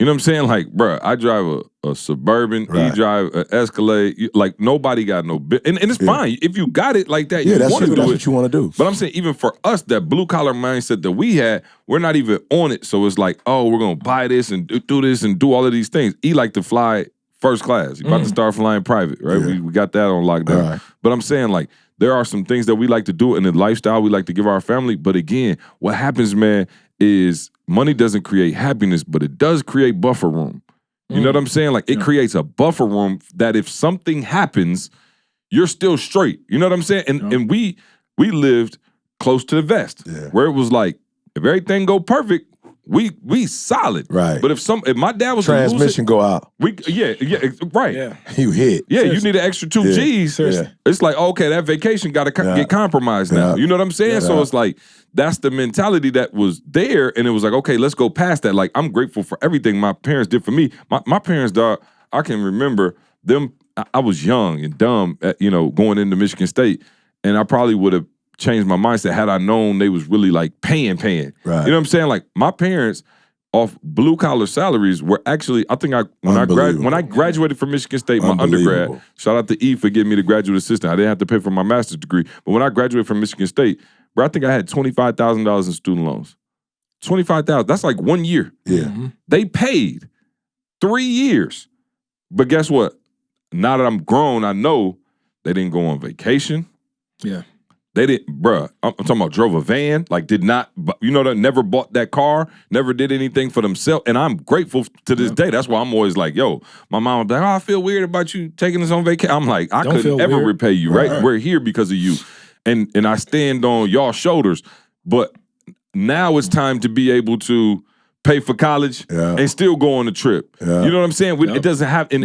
You know what I'm saying? Like, bro, I drive a Suburban, he drive an Escalade. Like, nobody got no... And it's fine. If you got it like that, you want to do it. That's what you want to do. But I'm saying, even for us, that blue-collar mindset that we had, we're not even on it. So it's like, oh, we're going to buy this and do this and do all of these things. He like to fly first class. He about to start flying private, right? Yeah. We got that on lockdown. Right. But I'm saying, like, there are some things that we like to do in the lifestyle we like to give our family. But again, what happens, man, is money doesn't create happiness, but it does create buffer room. You know what I'm saying? Like, it creates a buffer room that if something happens, you're still straight. You know what I'm saying? And we lived close to the vest, where it was like, if everything go perfect, we solid. Right. But if my dad was transmission go out, right. Yeah. You hit. Yeah, you need an extra 2 G's. Seriously. It's like, okay, that vacation got to get compromised now. You know what I'm saying? So it's like, that's the mentality that was there. And it was like, okay, let's go past that. Like, I'm grateful for everything my parents did for me. My parents, dog, I can remember them. I was young and dumb, going into Michigan State. And I probably would have changed my mindset had I known they was really like paying. Right. You know what I'm saying? Like, my parents off blue collar salaries were actually, I think when I graduated from Michigan State, my undergrad, shout out to E for giving me the graduate assistant. I didn't have to pay for my master's degree. But when I graduated from Michigan State, bro, I think I had $25,000 in student loans. $25,000. That's like 1 year. Yeah. They paid 3 years. But guess what? Now that I'm grown, I know they didn't go on vacation. Yeah. They didn't, bruh, I'm talking about drove a van, like never bought that car, never did anything for themselves. And I'm grateful to this day. That's why I'm always like, yo, my mom was like, oh, I feel weird about you taking us on vacation. I'm like, I couldn't ever repay you, right? We're here because of you. And I stand on y'all's shoulders. But now it's time to be able to pay for college and still go on the trip. Yeah. You know what I'm saying? It doesn't have, in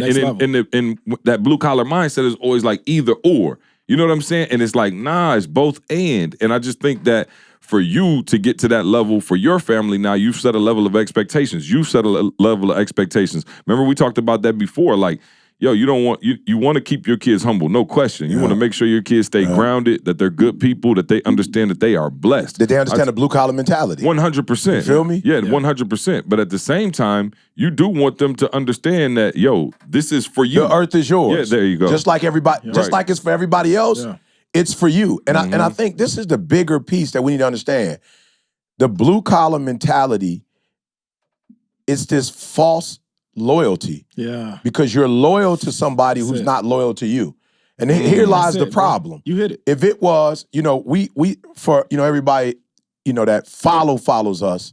that blue collar mindset is always like either or. You know what I'm saying? And it's like, nah, it's both and. And I just think that for you to get to that level for your family now, you've set a level of expectations. You've set a level of expectations. Remember we talked about that before. Like, yo, you don't want you want to keep your kids humble, no question. You want to make sure your kids stay grounded, that they're good people, that they understand that they are blessed, that they understand the blue collar mentality. 100%. You feel me? Yeah, 100%. But at the same time, you do want them to understand that, yo, this is for you. The earth is yours. Yeah, there you go. Just like everybody, just like it's for everybody else, it's for you. And I think this is the bigger piece that we need to understand. The blue collar mentality is this false loyalty. Yeah. Because you're loyal to somebody who's not loyal to you. And here lies the problem. You hit it. If it was, we for everybody, that follows us,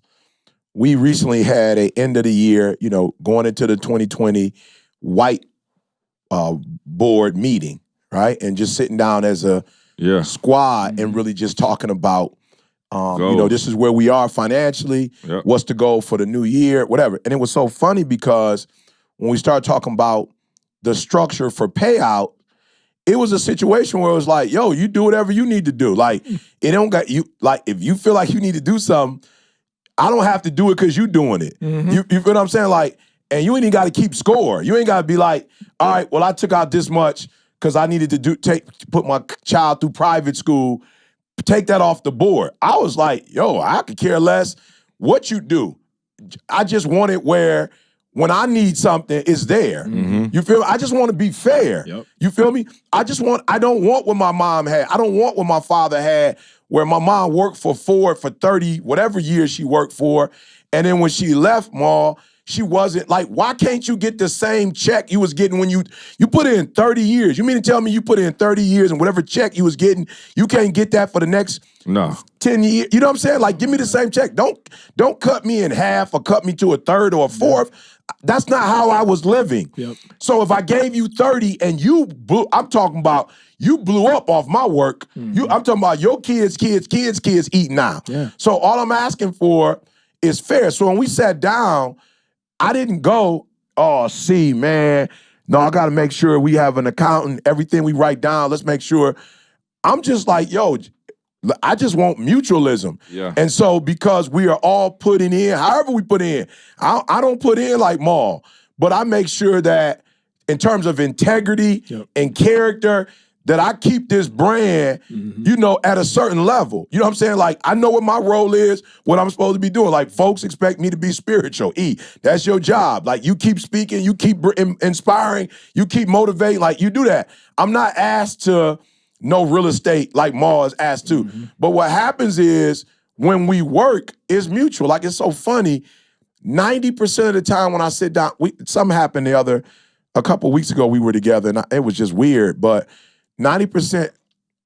we recently had a end of the year, going into the 2020 white board meeting, right? And just sitting down as a squad and really just talking about this is where we are financially, what's the goal for the new year, whatever. And it was so funny because when we started talking about the structure for payout, it was a situation where it was like, yo, you do whatever you need to do. Like, it don't got you, like, if you feel like you need to do something, I don't have to do it because you doing it. You feel what I'm saying? Like, and you ain't even got to keep score. You ain't got to be like, all right, well, I took out this much because I needed to put my child through private school. Take that off the board. I was like, yo, I could care less what you do. I just want it where when I need something, it's there. You feel me? I just want to be fair. You feel me? I don't want what my mom had. I don't want what my father had, where my mom worked for Ford for 30, whatever years she worked for. And then when she left, Ma, she wasn't like, why can't you get the same check you was getting when you put in 30 years? You mean to tell me you put in 30 years and whatever check you was getting, you can't get that for the next 10 years? You know what I'm saying? Like, give me the same check. Don't cut me in half or cut me to a third or a fourth. That's not how I was living. So if I gave you 30 and I'm talking about you blew up off my work. I'm talking about your kids eat now. So all I'm asking for is fair. So when we sat down, I didn't go, man, no, I got to make sure we have an accountant, everything we write down, let's make sure. I'm just like, yo, I just want mutualism. And so because we are all putting in, however we put in, I don't put in like Maul, but I make sure that in terms of integrity and character, that I keep this brand, at a certain level. You know what I'm saying? Like, I know what my role is, what I'm supposed to be doing. Like, folks expect me to be spiritual. That's your job. Like, you keep speaking, you keep inspiring, you keep motivating. Like, you do that. I'm not asked to know real estate like Ma is asked to. But what happens is when we work, it's mutual. Like, it's so funny. 90% of the time when I sit down, something happened a couple weeks ago, we were together, and it was just weird, but 90%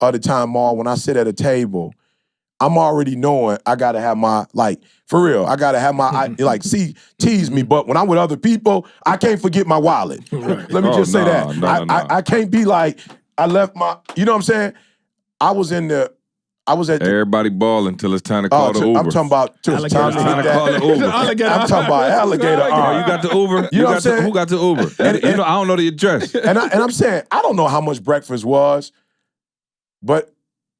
of the time, Ma, when I sit at a table, I'm already knowing I gotta have my, like, for real, I gotta have my, tease me, but when I'm with other people, I can't forget my wallet. Let me just say that. I can't be like, I left my, you know what I'm saying? I was at everybody balling until it's time to call the Uber. I'm talking about time to call the Uber. I'm talking about alligator. Oh, you got the Uber? You know what I'm saying? Who got the Uber? And I don't know the address. And I'm saying, I don't know how much breakfast was, but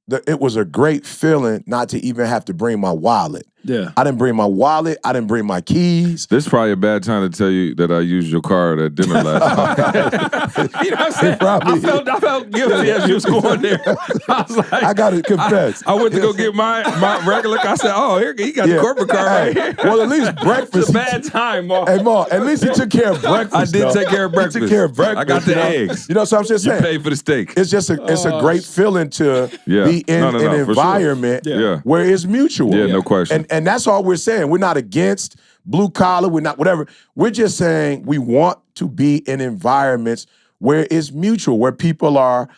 it was a great feeling not to even have to bring my wallet. I didn't bring my wallet. I didn't bring my keys. This is probably a bad time to tell you that I used your card at dinner last night. You know what I'm saying? I felt guilty as you was going there. I was like, I got to confess. I went to go get my regular card. I said, oh, here, he got the corporate card right here. Well, at least breakfast. It's a bad time, Ma. Hey, Ma, at least he took care of breakfast. I did take care of breakfast. He took care of breakfast. I got the eggs. You know, so I'm just saying. You paid for the steak. It's just a great feeling to be in an environment where it's mutual. Yeah, no question. And that's all we're saying. We're not against blue collar. We're not whatever. We're just saying we want to be in environments where it's mutual, where people are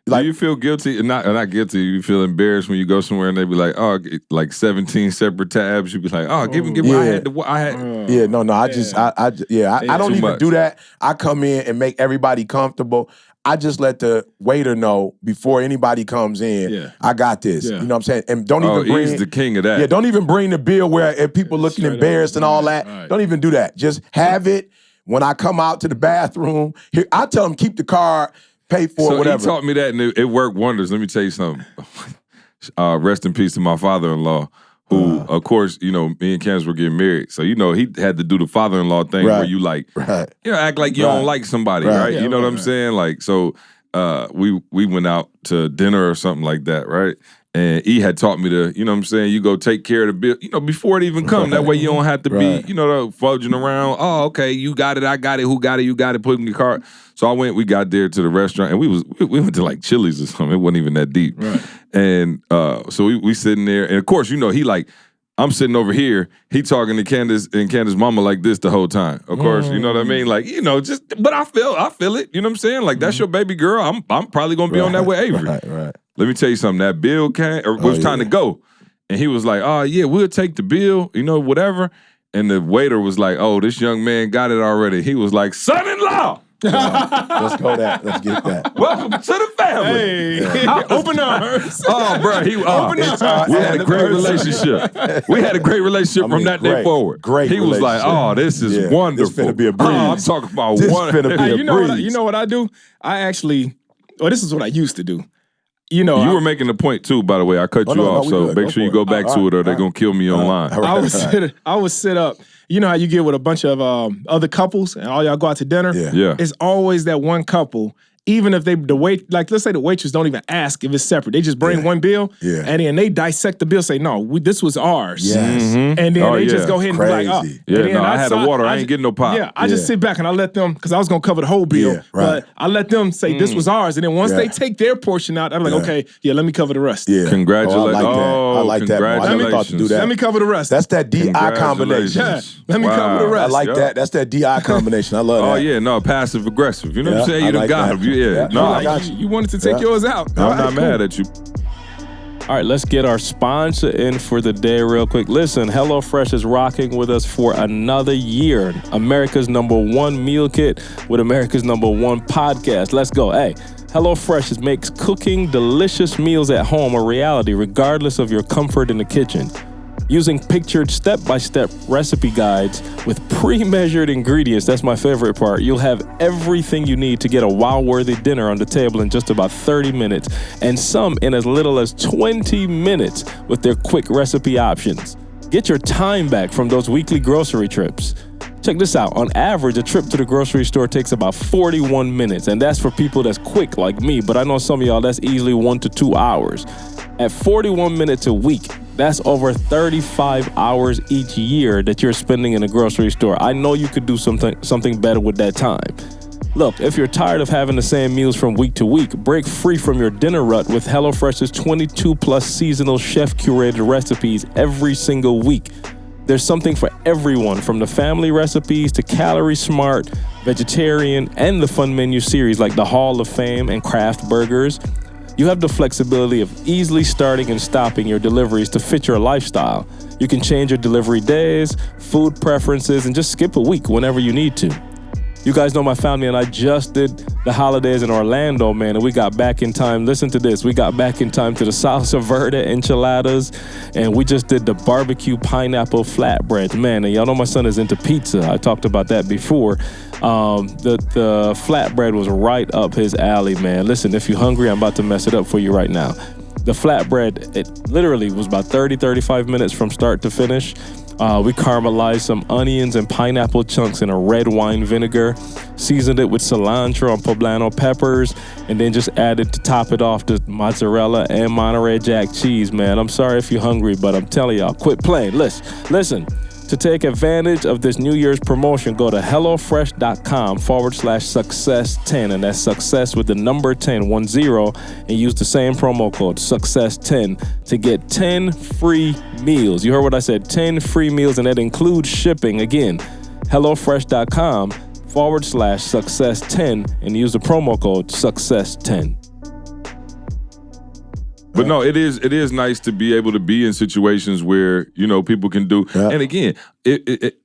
like. Do you feel guilty? Not guilty. You feel embarrassed when you go somewhere and they be like, oh, like 17 separate tabs. You be like, oh, give me. I had. Yeah, no. I don't even do that. I come in and make everybody comfortable. I just let the waiter know before anybody comes in, I got this. You know what I'm saying? And don't even bring... he's the king of that. Yeah, don't even bring the bill where people looking embarrassed and all that. Right. Don't even do that. Just have it. When I come out to the bathroom, I tell them keep the card, pay for it, whatever. He taught me that and it worked wonders. Let me tell you something. Rest in peace to my father-in-law, who, of course, you know, me and Candace were getting married. So, you know, he had to do the father-in-law thing where you like, you know, act like you don't like somebody, right? Yeah, you know what I'm saying? Like, so we went out to dinner or something like that, right? And he had taught me to, you know what I'm saying, you go take care of the bill, you know, before it even come. That way you don't have to be, you know, fudging around. Oh, okay, you got it, I got it, who got it, you got it, put it in your cart. So we got there to the restaurant, and we went to like Chili's or something. It wasn't even that deep. Right. And so we sitting there, and of course, you know, he like, I'm sitting over here, he talking to Candace and Candace's mama like this the whole time. Of course, you know what I mean? Like, you know, just, but I feel it, you know what I'm saying? Like, that's your baby girl, I'm probably gonna be on that with Avery. Right. Let me tell you something, that bill came, or it was time to go. And he was like, oh yeah, we'll take the bill, you know, whatever. And the waiter was like, oh, this young man got it already. He was like, son-in-law! Let's go that. Let's get that. Welcome to the family. Hey, open arms. Oh, bro, we had a great relationship. We had a great relationship from that day forward. Great. He was like, "Oh, this is wonderful. This finna be a breeze. I'm talking about This one. finna be a You know breeze. what I do? I actually, this is what I used to do. You know, You were making a point too, by the way. I cut you off, we so good. make Go sure you for go it. back to it, or they're gonna kill me online. I would sit up. You know how you get with a bunch of other couples and all y'all go out to dinner? Yeah. It's always that one couple, even if let's say the waitress don't even ask if it's separate. They just bring one bill and then they dissect the bill, say, no, this was ours. Yes. And then they just go ahead and be like, oh. Crazy. Yeah, And then no, I had the water. I ain't getting no pop. Yeah, I just sit back and I let them, because I was going to cover the whole bill, Yeah, right. but I let them say this was ours. And then once they take their portion out, I'm like, okay, let me cover the rest. Yeah. Congratulations. I like that. I never thought to do that. Let me cover the rest. That's that DI combination. Yeah, let me cover the rest. I like that. That's that DI combination. I love that. Oh yeah, no, passive aggressive. You know what I'm saying? You done got him. Yeah. No, I I got you. You wanted to take yours out. I'm not mad at you. All right, let's get our sponsor in for the day real quick. Listen, HelloFresh is rocking with us for another year. America's #1 meal kit with America's #1 podcast. Let's go. Hey, HelloFresh makes cooking delicious meals at home a reality, regardless of your comfort in the kitchen. Using pictured step-by-step recipe guides with pre-measured ingredients, that's my favorite part, you'll have everything you need to get a wow-worthy dinner on the table in just about 30 minutes, and some in as little as 20 minutes with their quick recipe options. Get your time back from those weekly grocery trips. Check this out. On average, a trip to the grocery store takes about 41 minutes, and that's for people that's quick like me, but I know some of y'all that's easily 1 to 2 hours. At 41 minutes a week, that's over 35 hours each year that you're spending in a grocery store. I know you could do something better with that time. Look, if you're tired of having the same meals from week to week, break free from your dinner rut with HelloFresh's 22+ seasonal chef-curated recipes every single week. There's something for everyone, from the family recipes to calorie smart, vegetarian, and the fun menu series like the Hall of Fame and Craft Burgers. You have the flexibility of easily starting and stopping your deliveries to fit your lifestyle. You can change your delivery days, food preferences, and just skip a week whenever you need to. You guys know my family and I just did the holidays in Orlando, man, and we got back in time. Listen to this. We got back in time to the salsa verde enchiladas, and we just did the barbecue pineapple flatbreads. Man, and y'all know my son is into pizza. I talked about that before. The flatbread was right up his alley, man. Listen, if you're hungry, I'm about to mess it up for you right now. The flatbread, it literally was about 35 minutes from start to finish. We caramelized some onions and pineapple chunks in a red wine vinegar, seasoned it with cilantro and poblano peppers, and then just added, to top it off, the mozzarella and Monterey Jack cheese, man. I'm sorry if you're hungry, but I'm telling y'all, quit playing. Listen. To take advantage of this New Year's promotion, go to HelloFresh.com/success10, and that's success with the number 10, and use the same promo code success10 to get 10 free meals. You heard what I said, 10 free meals, and that includes shipping. Again, HelloFresh.com/success10 and use the promo code success10. But no, it is nice to be able to be in situations where, you know, people can do. Yeah. And again,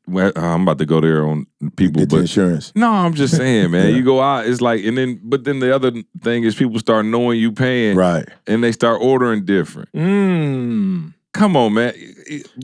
well, I'm about to go there on people, get but the insurance. No, I'm just saying, man. You go out, it's like, but then the other thing is people start knowing you paying, right? And they start ordering different. Come on, man.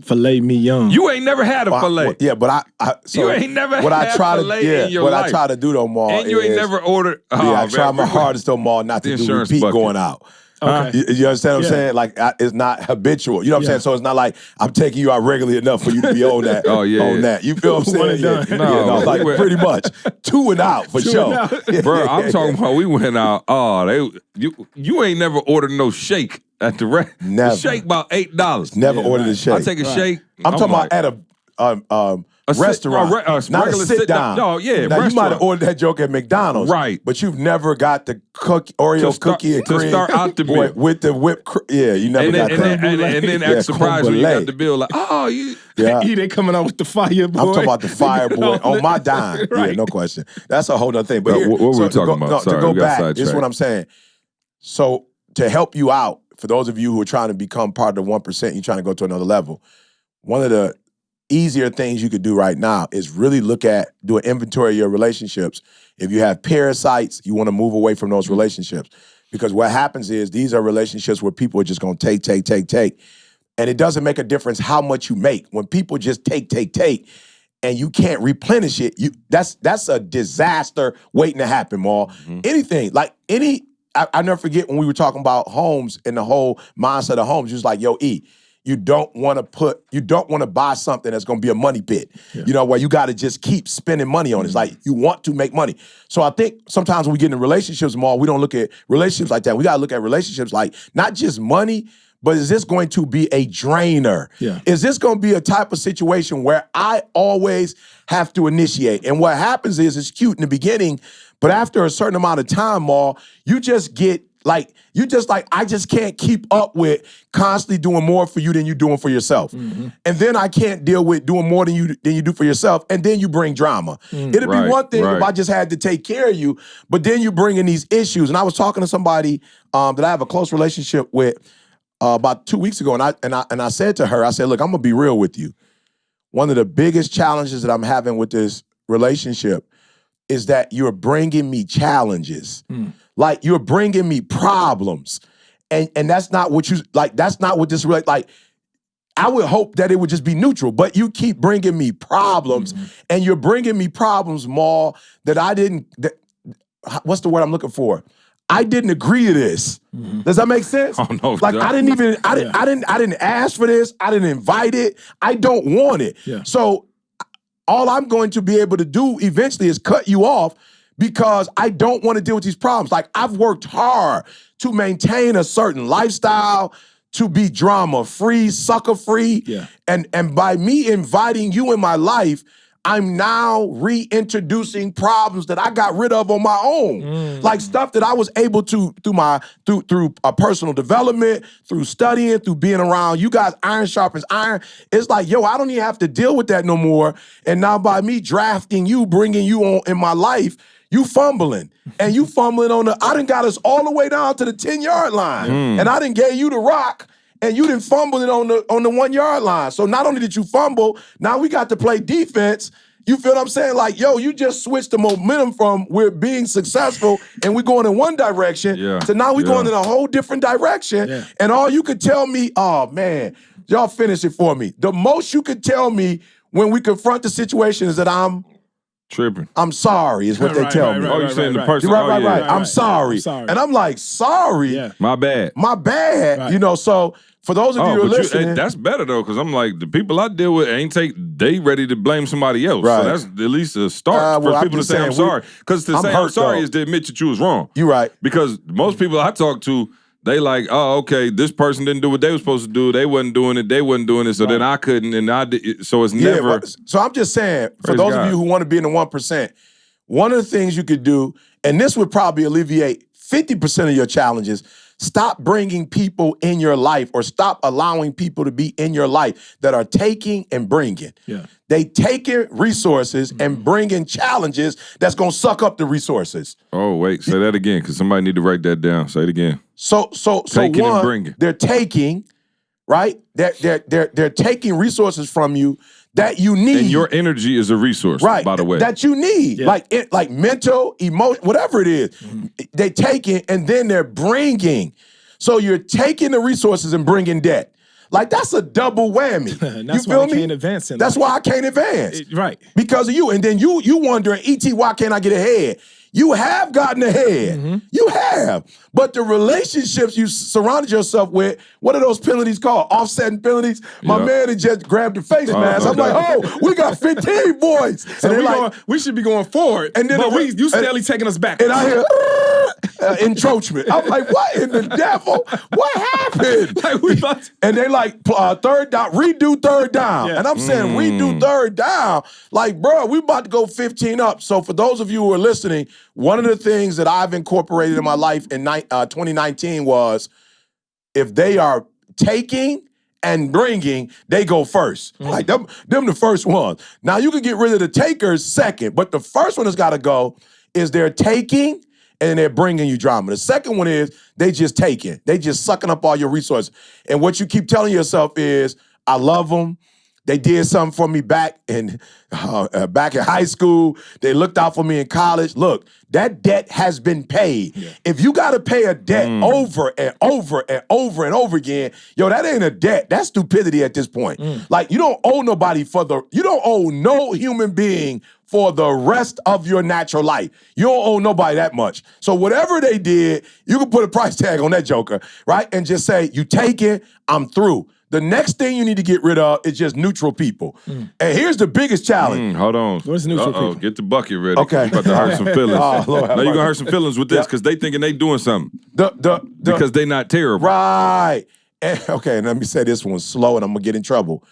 Filet mignon. You ain't never had a filet. Yeah, but so you ain't never what had I try filet to, in your what life. I try to do though, Maul, and you ain't never ordered. I try my hardest though, Maul, not to do repeat going out. Okay. You understand what I'm saying? Like, it's not habitual. You know what I'm saying? So it's not like I'm taking you out regularly enough for you to be on that. That. You feel what I'm saying? One and done. No, like pretty much 2 and out for sure. Bro, I'm talking about we went out. Oh, you ain't never ordered no shake at the restaurant. Never. The shake about $8. Never ordered a shake. I take a shake. I'm talking about at a restaurant, not a sit down. No, yeah, now, you might have restaurant. ordered that joke at McDonald's, Right. But you've never got the Oreo cookie and to cream start out the bill. with the whipped cream. Yeah, you never got that. And then act surprised when you got the bill. Like, oh, you. Yeah. They coming out with the fire boy. I'm talking about the fire boy on my dime. Right. Yeah, no question. That's a whole other thing. But No, here, what were we to talking about? Sorry, to go we got back, sidetracked. this is what I'm saying. So to help you out, for those of you who are trying to become part of the 1%, you're trying to go to another level. One of the easier things you could do right now is really do an inventory of your relationships. If you have parasites, you want to move away from those relationships. Because what happens is these are relationships where people are just going to take. And it doesn't make a difference how much you make. When people just take, and you can't replenish it, that's a disaster waiting to happen, Maul. Anything, like I never forget when we were talking about homes and the whole mindset of homes. You was like, yo, E, you don't want to buy something that's going to be a money pit. Yeah. You know, where you got to just keep spending money on it. It's like you want to make money. So I think sometimes when we get in relationships, Maul, we don't look at relationships like that. We got to look at relationships like not just money, but is this going to be a drainer? Yeah. Is this going to be a type of situation where I always have to initiate? And what happens is it's cute in the beginning, but after a certain amount of time, Maul, you just get like, I just can't keep up with constantly doing more for you than you doing for yourself. Mm-hmm. And then I can't deal with doing more than you do for yourself. And then you bring drama. It'd be one thing if I just had to take care of you, but then you bring in these issues. And I was talking to somebody that I have a close relationship with about 2 weeks ago. And I said to her, I said, look, I'm gonna be real with you. One of the biggest challenges that I'm having with this relationship is that you're bringing me challenges. Like you're bringing me problems. And that's not what that's not what this really, like, I would hope that it would just be neutral, but you keep bringing me problems and you're bringing me problems, Maul, that what's the word I'm looking for? I didn't agree to this. Does that make sense? Oh, no, like I didn't ask for this. I didn't invite it. I don't want it. Yeah. So all I'm going to be able to do eventually is cut you off because I don't want to deal with these problems. Like I've worked hard to maintain a certain lifestyle, to be drama-free, sucker-free. Yeah. And by me inviting you in my life, I'm now reintroducing problems that I got rid of on my own. Like stuff that I was able to through personal development, through studying, through being around you guys, iron sharpens iron. It's like, yo, I don't even have to deal with that no more. And now by me drafting you, bringing you on in my life, you fumbling. And you fumbling I done got us all the way down to the 10-yard line. And I done gave you the rock. And you didn't fumble it on the 1 yard line. So not only did you fumble, now we got to play defense. You feel what I'm saying? Like, yo, you just switched the momentum from we're being successful and we're going in one direction to now we're going in a whole different direction. Yeah. And all you could tell me, oh man, y'all finish it for me. The most you could tell me when we confront the situation is that I'm tripping. I'm sorry, is what they tell me. You're saying the person. Right. I'm sorry. And I'm like, sorry? Yeah. My bad. Right. You know, so for those of you who are listening. That's better though, because I'm like, the people I deal with they ready to blame somebody else. Right. So that's at least a start for people to say I'm sorry. Because to say I'm sorry is to admit that you was wrong. You're right. Because most people I talk to, they like, oh, okay, this person didn't do what they were supposed to do. They wasn't doing it. So then I couldn't, and I did. So it's never. So I'm just saying, for those of you who want to be in the 1%, one of the things you could do, and this would probably alleviate 50% of your challenges, stop bringing people in your life or stop allowing people to be in your life that are taking and bringing. Yeah. They taking resources and bringing challenges that's going to suck up the resources. Oh, wait, say that again, because somebody need to write that down. Say it again. So taking one, and bringing. They're taking, right? They're taking resources from you that you need. And your energy is a resource, right, by the way. That you need. Yeah. Like mental, emotion, whatever it is. They take it and then they're bringing. So you're taking the resources and bringing debt. Like, that's a double whammy. That's you feel why I me? can't advance in That's life. why I can't advance. Right. Because of you. And then you wondering, E.T., why can't I get ahead? You have gotten ahead. Mm-hmm. You have. But the relationships you surrounded yourself with, what are those penalties called? Offsetting penalties? My man had just grabbed the face mask. I'm like, oh, we got 15 boys. So and we should be going forward. And then you steadily taking us back. And I hear encroachment. I'm like, what in the devil? What happened? And they like third down, redo third down. Yeah. And I'm saying redo third down. Like, bro, we about to go 15 up. So for those of you who are listening, one of the things that I've incorporated in my life in 2019 was if they are taking and bringing, they go first. Like them the first ones. Now you can get rid of the takers second, but the first one that's got to go is they're taking and they're bringing you drama. The second one is they just taking. They just sucking up all your resources. And what you keep telling yourself is, I love them. They did something for me back in high school. They looked out for me in college. Look, that debt has been paid. Yeah. If you got to pay a debt over and over and over and over again, yo, that ain't a debt. That's stupidity at this point. Like, you don't owe nobody you don't owe no human being for the rest of your natural life. You don't owe nobody that much. So whatever they did, you can put a price tag on that joker, right? And just say, you take it, I'm through. The next thing you need to get rid of is just neutral people. And here's the biggest challenge. Hold on. What's neutral people? Get the bucket ready. Okay. You about to hurt some feelings. Oh, Lord, now you're going to hurt some feelings with this because they thinking they doing something. Because they not terrible. Right. And, okay, let me say this one slow and I'm going to get in trouble.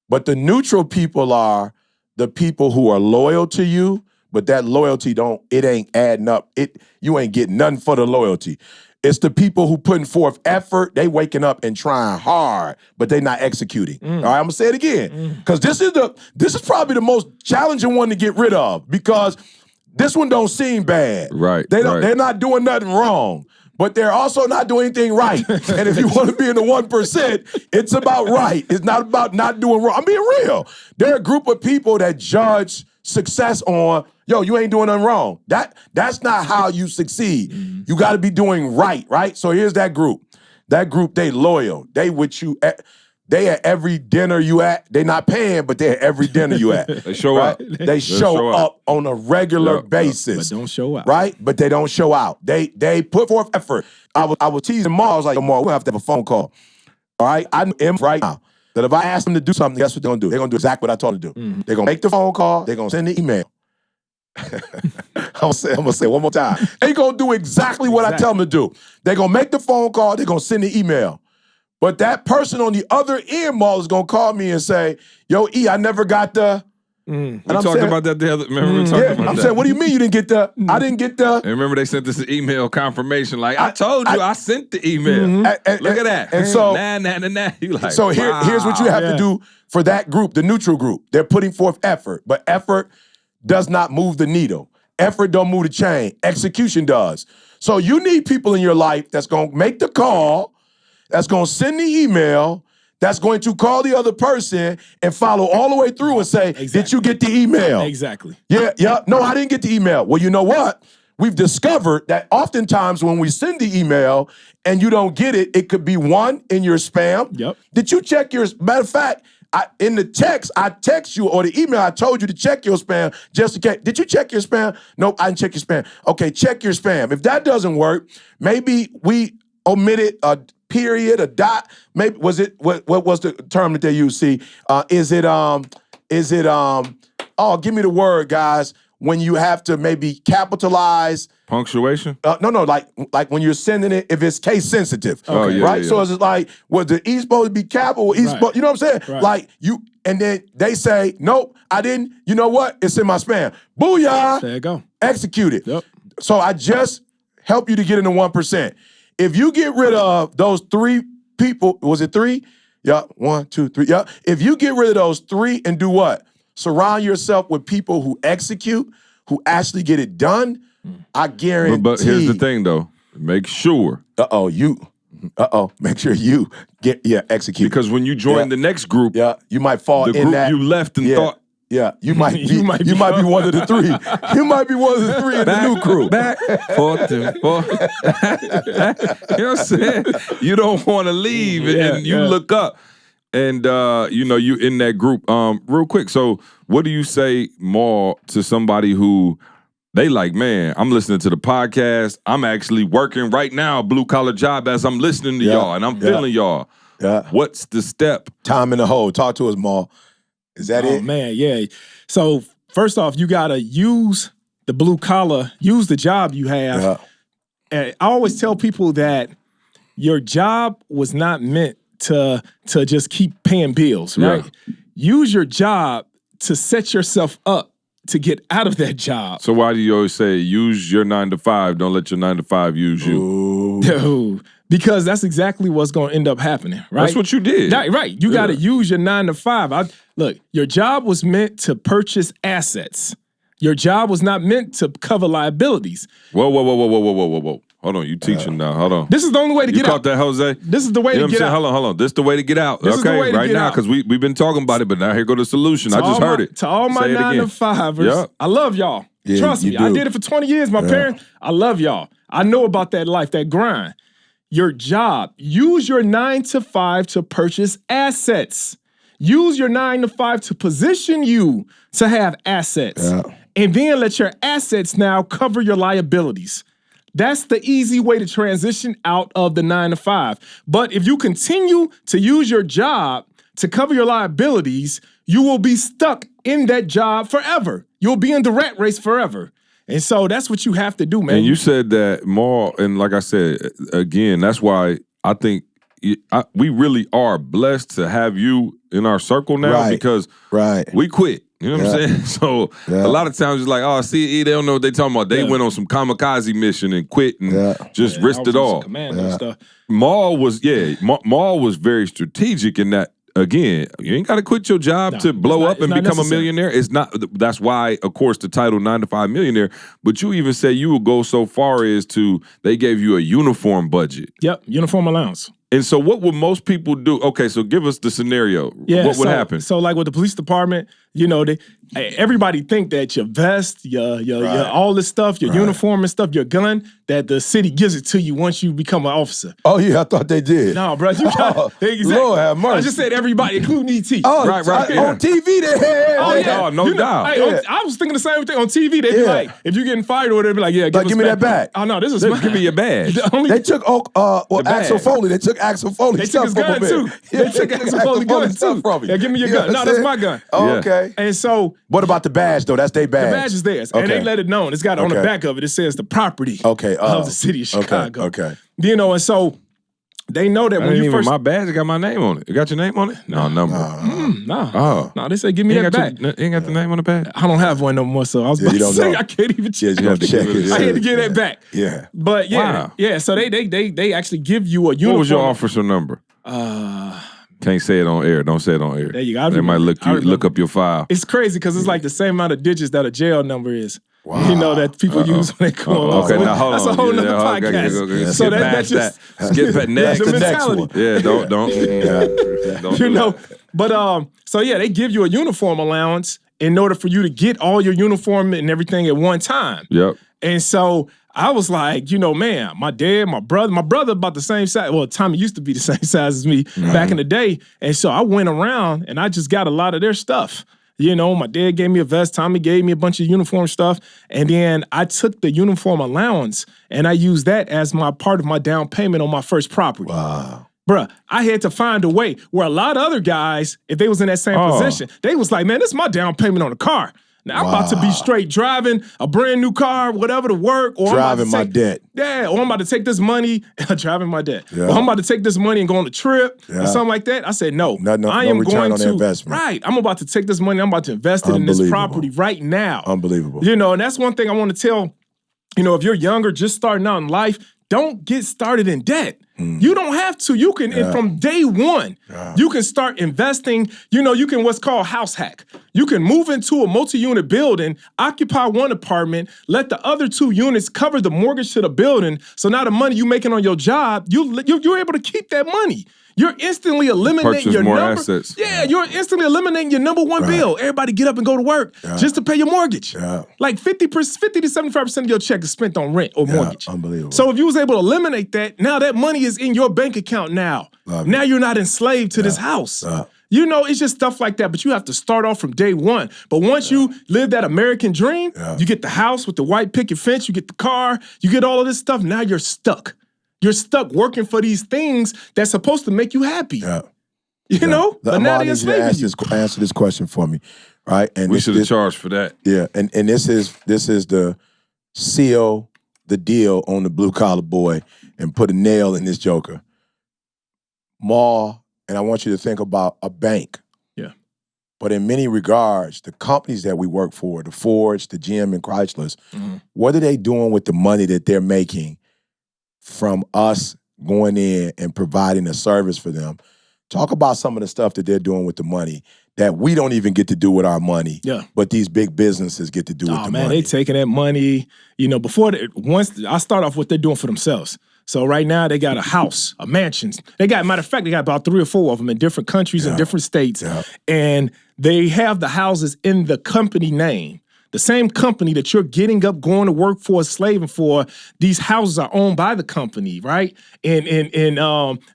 But the neutral people are the people who are loyal to you, but that loyalty it ain't adding up. You ain't getting nothing for the loyalty. It's the people who putting forth effort, they waking up and trying hard, but they not executing. All right, I'm gonna say it again. Because this is probably the most challenging one to get rid of, because this one don't seem bad. Right. They're not doing nothing wrong, but they're also not doing anything right. And if you want to be in the 1%, it's about right. It's not about not doing wrong. I'm being real. They're a group of people that judge success on, yo, you ain't doing nothing wrong. That's not how you succeed. You got to be doing right? So here's that group. That group, they loyal. They with you. They at every dinner you at. They not paying, but they at every dinner you at. They show up. They show up on a regular basis. But don't show out. Right? But they don't show out. They put forth effort. I was teasing Ma. I was like, Ma, we'll have to have a phone call. All right? I am right now that if I ask them to do something, guess what they're going to do? They're going to do exactly what I told them to do. They're going to make the phone call. They're going to send the email. I'm gonna say it one more time. They gonna do exactly what I tell them to do. They're gonna make the phone call, they're gonna send the email. But that person on the other end, Maul, is gonna call me and say, yo, E, I never got the. We talked about that the other. Remember we talked about that. I'm saying, what do you mean you didn't get the? I didn't get the. And remember they sent this email confirmation, like I told you, I sent the email. Look at that. And so, nah. You like, so here's what you have to do for that group, the neutral group. They're putting forth effort, but effort does not move the needle. Effort don't move the chain. Execution does. So you need people in your life that's going to make the call, that's going to send the email, that's going to call the other person and follow all the way through and say, did you get the email? Exactly. Yeah. No, I didn't get the email. Well, you know what? We've discovered that oftentimes when we send the email and you don't get it, it could be one in your spam. Yep. Did you check your, matter of fact, in the text, I text you, or the email, I told you to check your spam just in case. Did you check your spam? Nope, I didn't check your spam. Okay, check your spam. If that doesn't work, maybe we omitted a period, a dot. Maybe what was the term that they use? See, give me the word, guys. When you have to maybe capitalize. Punctuation? No, like when you're sending it, if it's case sensitive. Oh, yeah, right? yeah. So it's like, was the E supposed to be capital? You know what I'm saying? Right. Like and then they say, nope, I didn't. You know what? It's in my spam. Booyah! There you go. Execute it. Yep. So I just help you to get in the 1%. If you get rid of those 3 people, was it 3? Yeah, 1, 2, 3. Yeah. If you get rid of those 3 and do what? Surround yourself with people who execute, who actually get it done. I guarantee. But here's the thing, though. Make sure. Make sure you execute. Because when you join the next group, you might fall the in group that. you left and thought. Yeah, you might be one of the 3. You might be one of the 3 in the new crew. Back, forth, and forth. You know what I'm saying? You don't want to leave, and you look up. And you know, you in that group. Real quick, so what do you say more to somebody who they like, man, I'm listening to the podcast. I'm actually working right now, a blue collar job as I'm listening to y'all and I'm feeling y'all. Yeah. What's the step? Time in the hole. Talk to us, Maul. Is that it? Oh man, yeah. So first off, you gotta use the blue collar, use the job you have. Yeah. And I always tell people that your job was not meant to just keep paying bills, right? Yeah. Use your job to set yourself up to get out of that job. So why do you always say use your 9 to 5? Don't let your 9 to 5 use you. Ooh. Dude, because that's exactly what's going to end up happening, right? That's what you did. Right. You got to use your 9 to 5. Look, your job was meant to purchase assets. Your job was not meant to cover liabilities. Whoa. Hold on, you teaching now. Hold on. This is the only way to You get caught out. that, Jose? This is the way You know to what I'm get saying? out. Hold on. This is the way to get out. This is the Okay, way to right get now, out. because we've been talking about it, but now here go the solution. I just heard it. To all my Say it 9 to again. 5ers, Yep. I love y'all. Yeah, Trust you me, I do. did it for 20 years. My parents, I love y'all. I know about that life, that grind. Your job, use your 9 to 5 to purchase assets. Use your 9 to 5 to position you to have assets. Yeah. And then let your assets now cover your liabilities. That's the easy way to transition out of the 9 to 5. But if you continue to use your job to cover your liabilities, you will be stuck in that job forever. You'll be in the rat race forever. And so that's what you have to do, man. And you said that more, and like I said, again, that's why I think we really are blessed to have you in our circle now Right. because we quit. You know what I'm saying? So a lot of times it's like, oh, CE, they don't know what they talking about. They went on some kamikaze mission and quit and just risked it all. Commando stuff. Maul was very strategic in that. Again, you ain't got to quit your job to blow up and become a millionaire. It's not. That's why, of course, the title 9 to 5 millionaire. But you even say you would go so far as to they gave you a uniform budget. Yep, uniform allowance. And so what would most people do? Okay, so give us the scenario. What would happen? So like with the police department, you know, everybody think that your vest, your all this stuff, your uniform and stuff, your gun, that the city gives it to you once you become an officer. Oh, yeah, I thought they did. No, bro, you got exactly. Lord have mercy. I just said everybody, including ET. Oh, Right, On TV, they had. No doubt. Hey, I was thinking the same thing on TV. They'd be like, if you're getting fired or whatever, they'd be like, yeah, Give me that back. Oh, no, this is Give me your badge. They took Axel bag. Foley. They took Axel Foley. They took his gun, too. They took Axel Foley's gun, too. From me. Yeah, give me your gun. No, that's my gun. Oh, Yeah. okay. And so What about the badge, though? That's their badge. the badge is theirs. And they let it known. It's got on the Okay. back of it, it says the property of the city of Chicago. Okay. You know, and so they know that I when didn't you even first... my badge. It got my name on it. It got your name on it? No, number. No, they said, give me You that ain't back. got ain't got the name on the badge. I don't have one no more, so I was about you to don't say, know. I can't even check. you have to check it. I had to get that back. Yeah. But Wow. so they actually give you a uniform. What was your officer number? Can't say it on air. Don't say it on air. There you go. They might look remember. look up your file. It's crazy because it's like the same amount of digits that a jail number is. Wow. You know, that people use when they call on. Okay, now hold on. That's a whole nother podcast. So that's just skip that next. the the next mentality. one. Yeah, don't. You know, but so yeah, they give you a uniform allowance in order for you to get all your uniform and everything at one time. Yep. And so I was like, you know, man, my dad, my brother about the same size. Well, Tommy used to be the same size as me back in the day. And so I went around and I just got a lot of their stuff. You know, my dad gave me a vest, Tommy gave me a bunch of uniform stuff. And then I took the uniform allowance and I used that as my part of my down payment on my first property. Wow. Bruh, I had to find a way where a lot of other guys, if they was in that same position, they was like, man, this is my down payment on the car. Now, I'm about to be straight driving a brand new car, whatever to work. Or Driving my debt. Yeah, or I'm about to take this money, driving my debt. Yeah. Or I'm about to take this money and go on a trip or something like that. I said, no. I am return going on to, investment. right, I'm about to take this money, I'm about to invest it in this property right now. Unbelievable. You know, and that's one thing I want to tell, you know, if you're younger, just starting out in life, don't get started in debt. You don't have to. You can, and from day one, you can start investing. You know, you can what's called house hack. You can move into a multi-unit building, occupy one apartment, let the other 2 units cover the mortgage to the building. So now the money you're making on your job, you're able to keep that money. You're instantly eliminating Purchase your more number. assets. Yeah, you're instantly eliminating your number one bill. Everybody get up and go to work just to pay your mortgage. Like 50 to 75% of your check is spent on rent or mortgage. Unbelievable. So if you was able to eliminate that, now that money is in your bank account now. Now you're not enslaved to this house. You know, it's just stuff like that, but you have to start off from day one. But once you live that American dream, you get the house with the white picket fence, you get the car, you get all of this stuff, now you're stuck. You're stuck working for these things that's supposed to make you happy. You know? But now they're enslaving you. Answer this question for me, right? And we should have charged for that. Yeah, and this is the seal the deal on the blue collar boy and put a nail in this joker. And I want you to think about a bank. Yeah. But in many regards, the companies that we work for, the Fords, the GM and Chryslers, what are they doing with the money that they're making from us going in and providing a service for them? Talk about some of the stuff that they're doing with the money that we don't even get to do with our money. Yeah. But these big businesses get to do with the money. They taking that money, you know, once I start off what they're doing for themselves. So right now they got a house, a mansion. Matter of fact, they got about 3 or 4 of them in different countries and different states. And they have the houses in the company name. The same company that you're getting up, going to work for, slaving for, these houses are owned by the company, right? And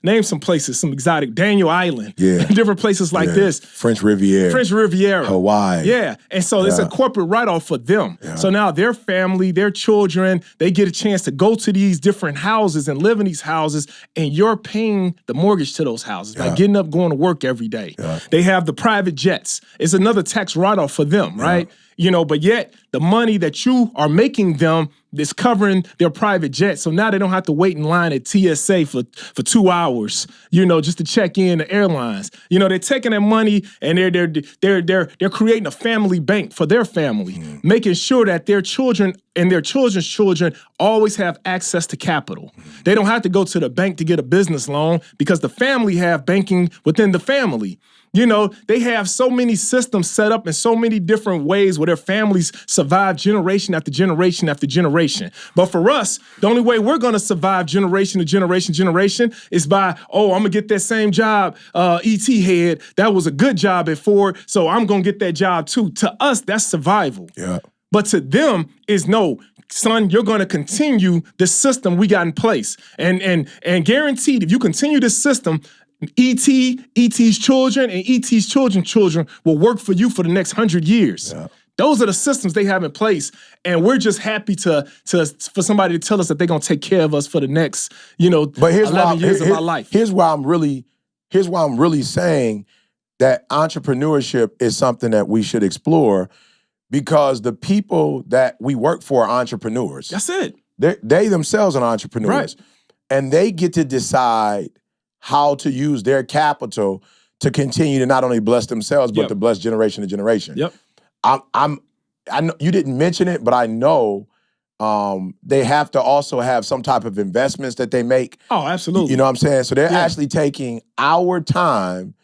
name some places, some exotic, Daniel Island, different places like this. French Riviera. Hawaii. Yeah, and so it's a corporate write-off for them. So now their family, their children, they get a chance to go to these different houses and live in these houses, and you're paying the mortgage to those houses by getting up, going to work every day. They have the private jets. It's another tax write-off for them, right? You know, but yet the money that you are making them is covering their private jet. So now they don't have to wait in line at TSA for 2 hours, you know, just to check in the airlines. You know, they're taking that money and they're creating a family bank for their family, making sure that their children and their children's children always have access to capital. They don't have to go to the bank to get a business loan because the family have banking within the family. You know, they have so many systems set up in so many different ways where their families survive generation after generation after generation. But for us, the only way we're going to survive generation to generation is by, I'm going to get that same job, ET head. That was a good job at Ford, so I'm going to get that job too. To us, that's survival. But to them is no, son, you're going to continue the system we got in place. And guaranteed, if you continue this system, ET's children, and ET's children's children will work for you for the next 100 years. Those are the systems they have in place, and we're just happy for somebody to tell us that they're gonna take care of us for the next, 11 years of our life. Here's why I'm really saying that entrepreneurship is something that we should explore, because the people that we work for are entrepreneurs. That's it. They themselves are entrepreneurs, and they get to decide how to use their capital to continue to not only bless themselves, but to bless generation to generation. I know you didn't mention it, but I know they have to also have some type of investments that they make. Oh, absolutely. You know what I'm saying? So they're actually taking our time,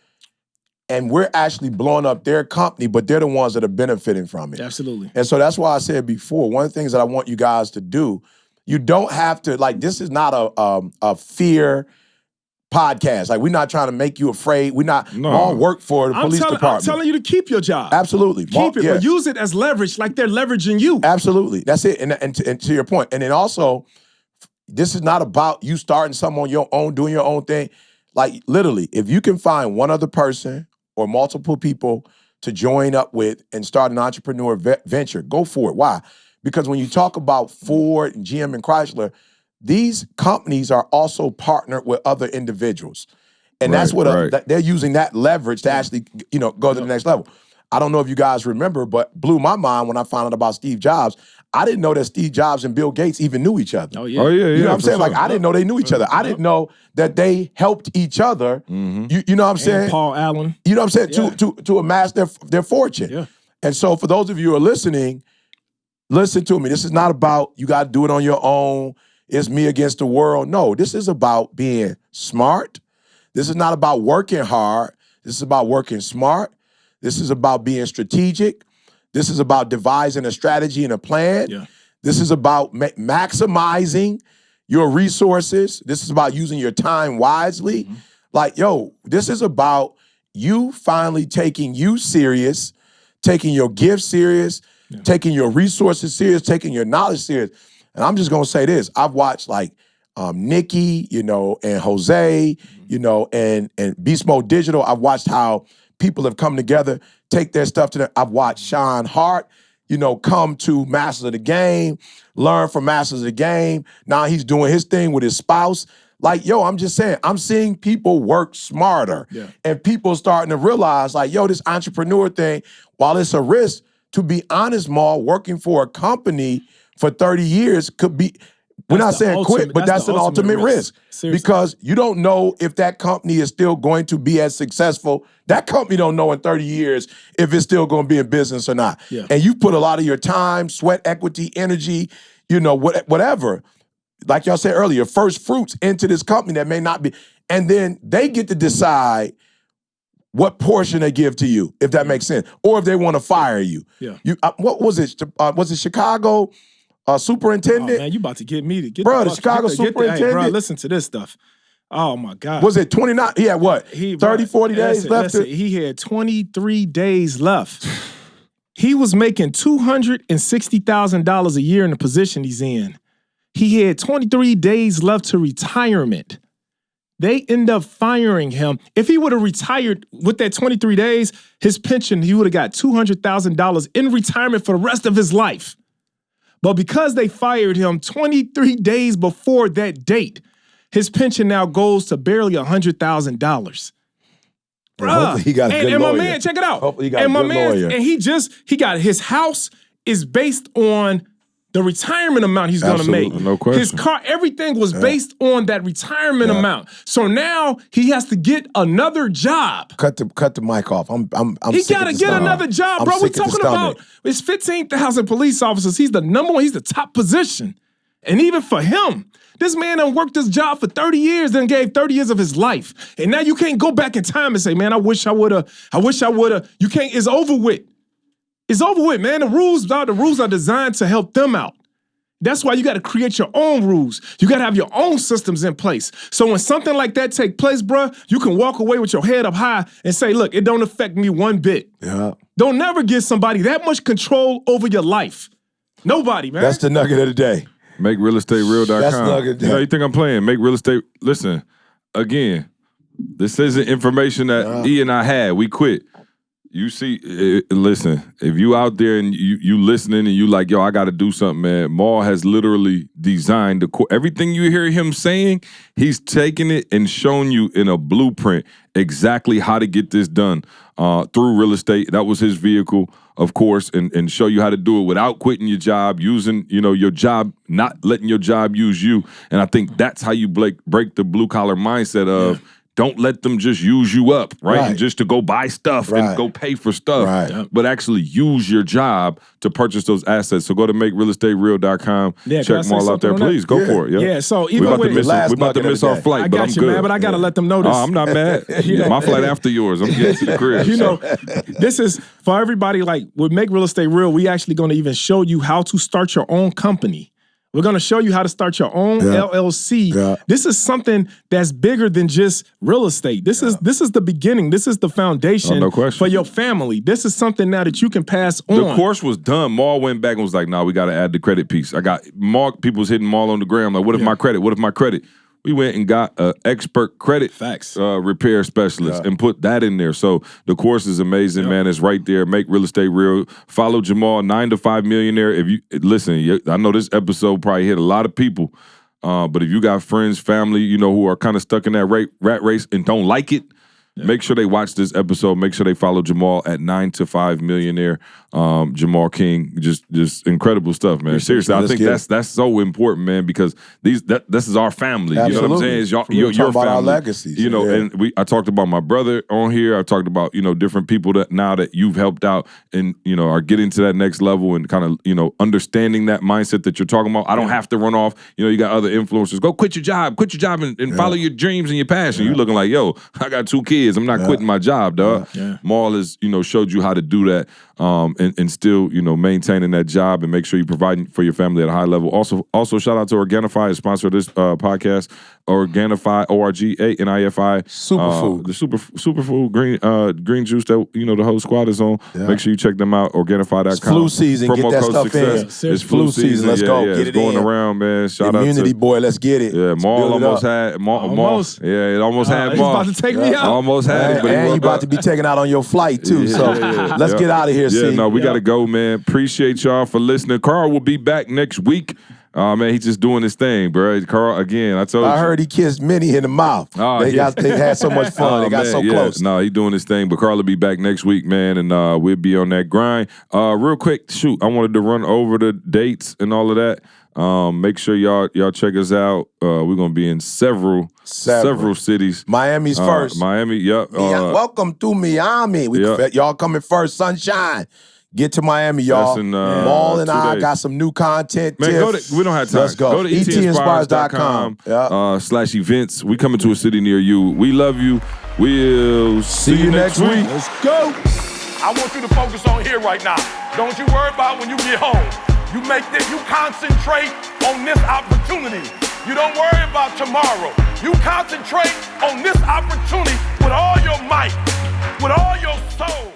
and we're actually blowing up their company, but they're the ones that are benefiting from it. Absolutely. And so that's why I said before, one of the things that I want you guys to do, you don't have to, this is not a fear podcast. We're not trying to make you afraid. We're not all work for the police department. I'm telling you to keep your job. Absolutely. Keep it, but use it as leverage like they're leveraging you. Absolutely. That's it. And to your point. And then also, this is not about you starting something on your own, doing your own thing. Literally, if you can find one other person or multiple people to join up with and start an entrepreneur venture, go for it. Why? Because when you talk about Ford and GM and Chrysler, these companies are also partnered with other individuals. And that's what they're using that leverage to actually, go to the next level. I don't know if you guys remember, but blew my mind when I found out about Steve Jobs. I didn't know that Steve Jobs and Bill Gates even knew each other. Oh, yeah. You know what I'm saying? I didn't know they knew each other. I didn't know that they helped each other. You know what I'm saying? And Paul Allen. You know what I'm saying? To amass their fortune. Yeah. And so for those of you who are listening, listen to me. This is not about you got to do it on your own. It's me against the world. No, this is about being smart. This is not about working hard. This is about working smart. This is about being strategic. This is about devising a strategy and a plan. Yeah. This is about maximizing your resources. This is about using your time wisely. Like, yo, this is about you finally taking you serious, taking your gift serious, taking your resources serious, taking your knowledge serious. And I'm just gonna say this: I've watched like Nikki, and Jose, and Beast Mode Digital. I've watched how people have come together, take their stuff to them. I've watched Sean Hart, come to Masters of the Game, learn from Masters of the Game. Now he's doing his thing with his spouse. Like, yo, I'm just saying, I'm seeing people work smarter. Yeah. And people starting to realize, like, yo, this entrepreneur thing, while it's a risk, to be honest, Maul, working for a company for 30 years could be, we're not saying quit, but that's an ultimate risk. Because you don't know if that company is still going to be as successful. That company don't know in 30 years if it's still going to be in business or not. Yeah. And you put a lot of your time, sweat, equity, energy, whatever, like y'all said earlier, first fruits into this company that may not be. And then they get to decide what portion they give to you, if that makes sense, or if they want to fire you. Yeah. What was it? Was it Chicago superintendent? Oh, man, you about to get me to get the Chicago superintendent. Hey, bro, listen to this stuff. Oh my God. Was it 29? He had what? 30, 40 days left? He had 23 days left. He was making $260,000 a year in the position he's in. He had 23 days left to retirement. They end up firing him. If he would have retired with that 23 days, his pension, he would have got $200,000 in retirement for the rest of his life. But because they fired him 23 days before that date, his pension now goes to barely $100,000. Hopefully he got a good and lawyer. My man, check it out. Hopefully he got a good lawyer. And he got his house is based on the retirement amount he's going to make. No question. His car, everything was based on that retirement amount. So now he has to get another job. Cut the mic off. I'm he got to get another job, bro. We're talking about it's 15,000 police officers. He's the number one. He's the top position. And even for him, this man done worked this job for 30 years, then gave 30 years of his life. And now you can't go back in time and say, man, I wish I would have. You can't. It's over with. It's over with, man. The rules are designed to help them out. That's why you got to create your own rules. You got to have your own systems in place. So when something like that take place, bro, you can walk away with your head up high and say, look, it don't affect me one bit. Yeah. Don't never give somebody that much control over your life. Nobody, man. That's the nugget of the day. MakeRealEstateReal.com. That's the nugget of the day. You think I'm playing? Make Real Estate. Listen, again, this isn't information that E and I had. We quit. You see, listen, if you out there and you listening and you like, yo, I got to do something, man. Maul has literally designed everything you hear him saying, he's taken it and shown you in a blueprint exactly how to get this done through real estate. That was his vehicle, of course, and show you how to do it without quitting your job, using, your job, not letting your job use you. And I think that's how you break the blue collar mindset of, don't let them just use you up, right? And just to go buy stuff and go pay for stuff, but actually use your job to purchase those assets. So go to MakeRealEstateReal.com. Check Maul out there, please. Go for it. Yeah. So even we about to miss our flight, but I'm good. Man, but I got to let them know this. I'm not mad. My flight after yours. I'm getting to the crib. This is for everybody. Like with Make Real Estate Real, we actually going to even show you how to start your own company. We're going to show you how to start your own LLC. Yeah. This is something that's bigger than just real estate. This is the beginning. This is the foundation for your family. This is something now that you can pass on. The course was done. Maul went back and was like, "No, we got to add the credit piece." I got people was hitting Maul on the gram like, "What if my credit? What if my credit?" We went and got an expert credit repair specialist and put that in there. So the course is amazing, man. It's right there. Make Real Estate Real. Follow Jamal, 9 to 5 Millionaire. If you listen, I know this episode probably hit a lot of people, but if you got friends, family, who are kind of stuck in that rat race and don't like it, make sure they watch this episode. Make sure they follow Jamal at 9 to 5 Millionaire. Jamal King, just incredible stuff, man. Seriously, I think that's so important, man, because this is our family. Absolutely. You know what I'm saying? It's your about family. Our legacies. And I talked about my brother on here. I talked about different people that now that you've helped out and are getting to that next level and kind of understanding that mindset that you're talking about. I don't have to run off. You got other influencers. Go quit your job and follow your dreams and your passion. You looking like, yo, I got 2 kids. kids. I'm not quitting my job, dog. Maul has, showed you how to do that and still, maintaining that job and make sure you're providing for your family at a high level. Also shout out to Organifi, a sponsor of this podcast. Organifi, ORGANIFI. Superfood. The superfood green juice that, the whole squad is on. Yeah. Make sure you check them out, Organifi.com. It's flu season. Promo get that code stuff success. in. It's flu season. Let's go. Yeah, get it's it going in. around, man. Shout out Immunity, to boy. Let's get it. Yeah, Maul almost had Maul. Yeah, it almost had Maul. He's about to take me out. Almost had it, but and you about to be taken out on your flight too. So let's get out of here. Yeah, no, we gotta go, man. Appreciate y'all for listening. Carl will be back next week. Man, he's just doing his thing, bro. Carl, again, I heard he kissed Minnie in the mouth. They had so much fun. They got so close. No, he's doing his thing, but Carl will be back next week, man, and we'll be on that grind. Real quick, I wanted to run over the dates and all of that. Make sure y'all check us out. We're gonna be in several cities. Miami's first. Miami, yep. Welcome to Miami. Y'all coming first, sunshine. Get to Miami, y'all. Maul and I got some new content. Man, we don't have time. Let's go. Go to etinspires.com /events. We coming to a city near you. We love you. We'll see you next week. Let's go. I want you to focus on here right now. Don't you worry about when you get home. You concentrate on this opportunity. You don't worry about tomorrow. You concentrate on this opportunity with all your might, with all your soul.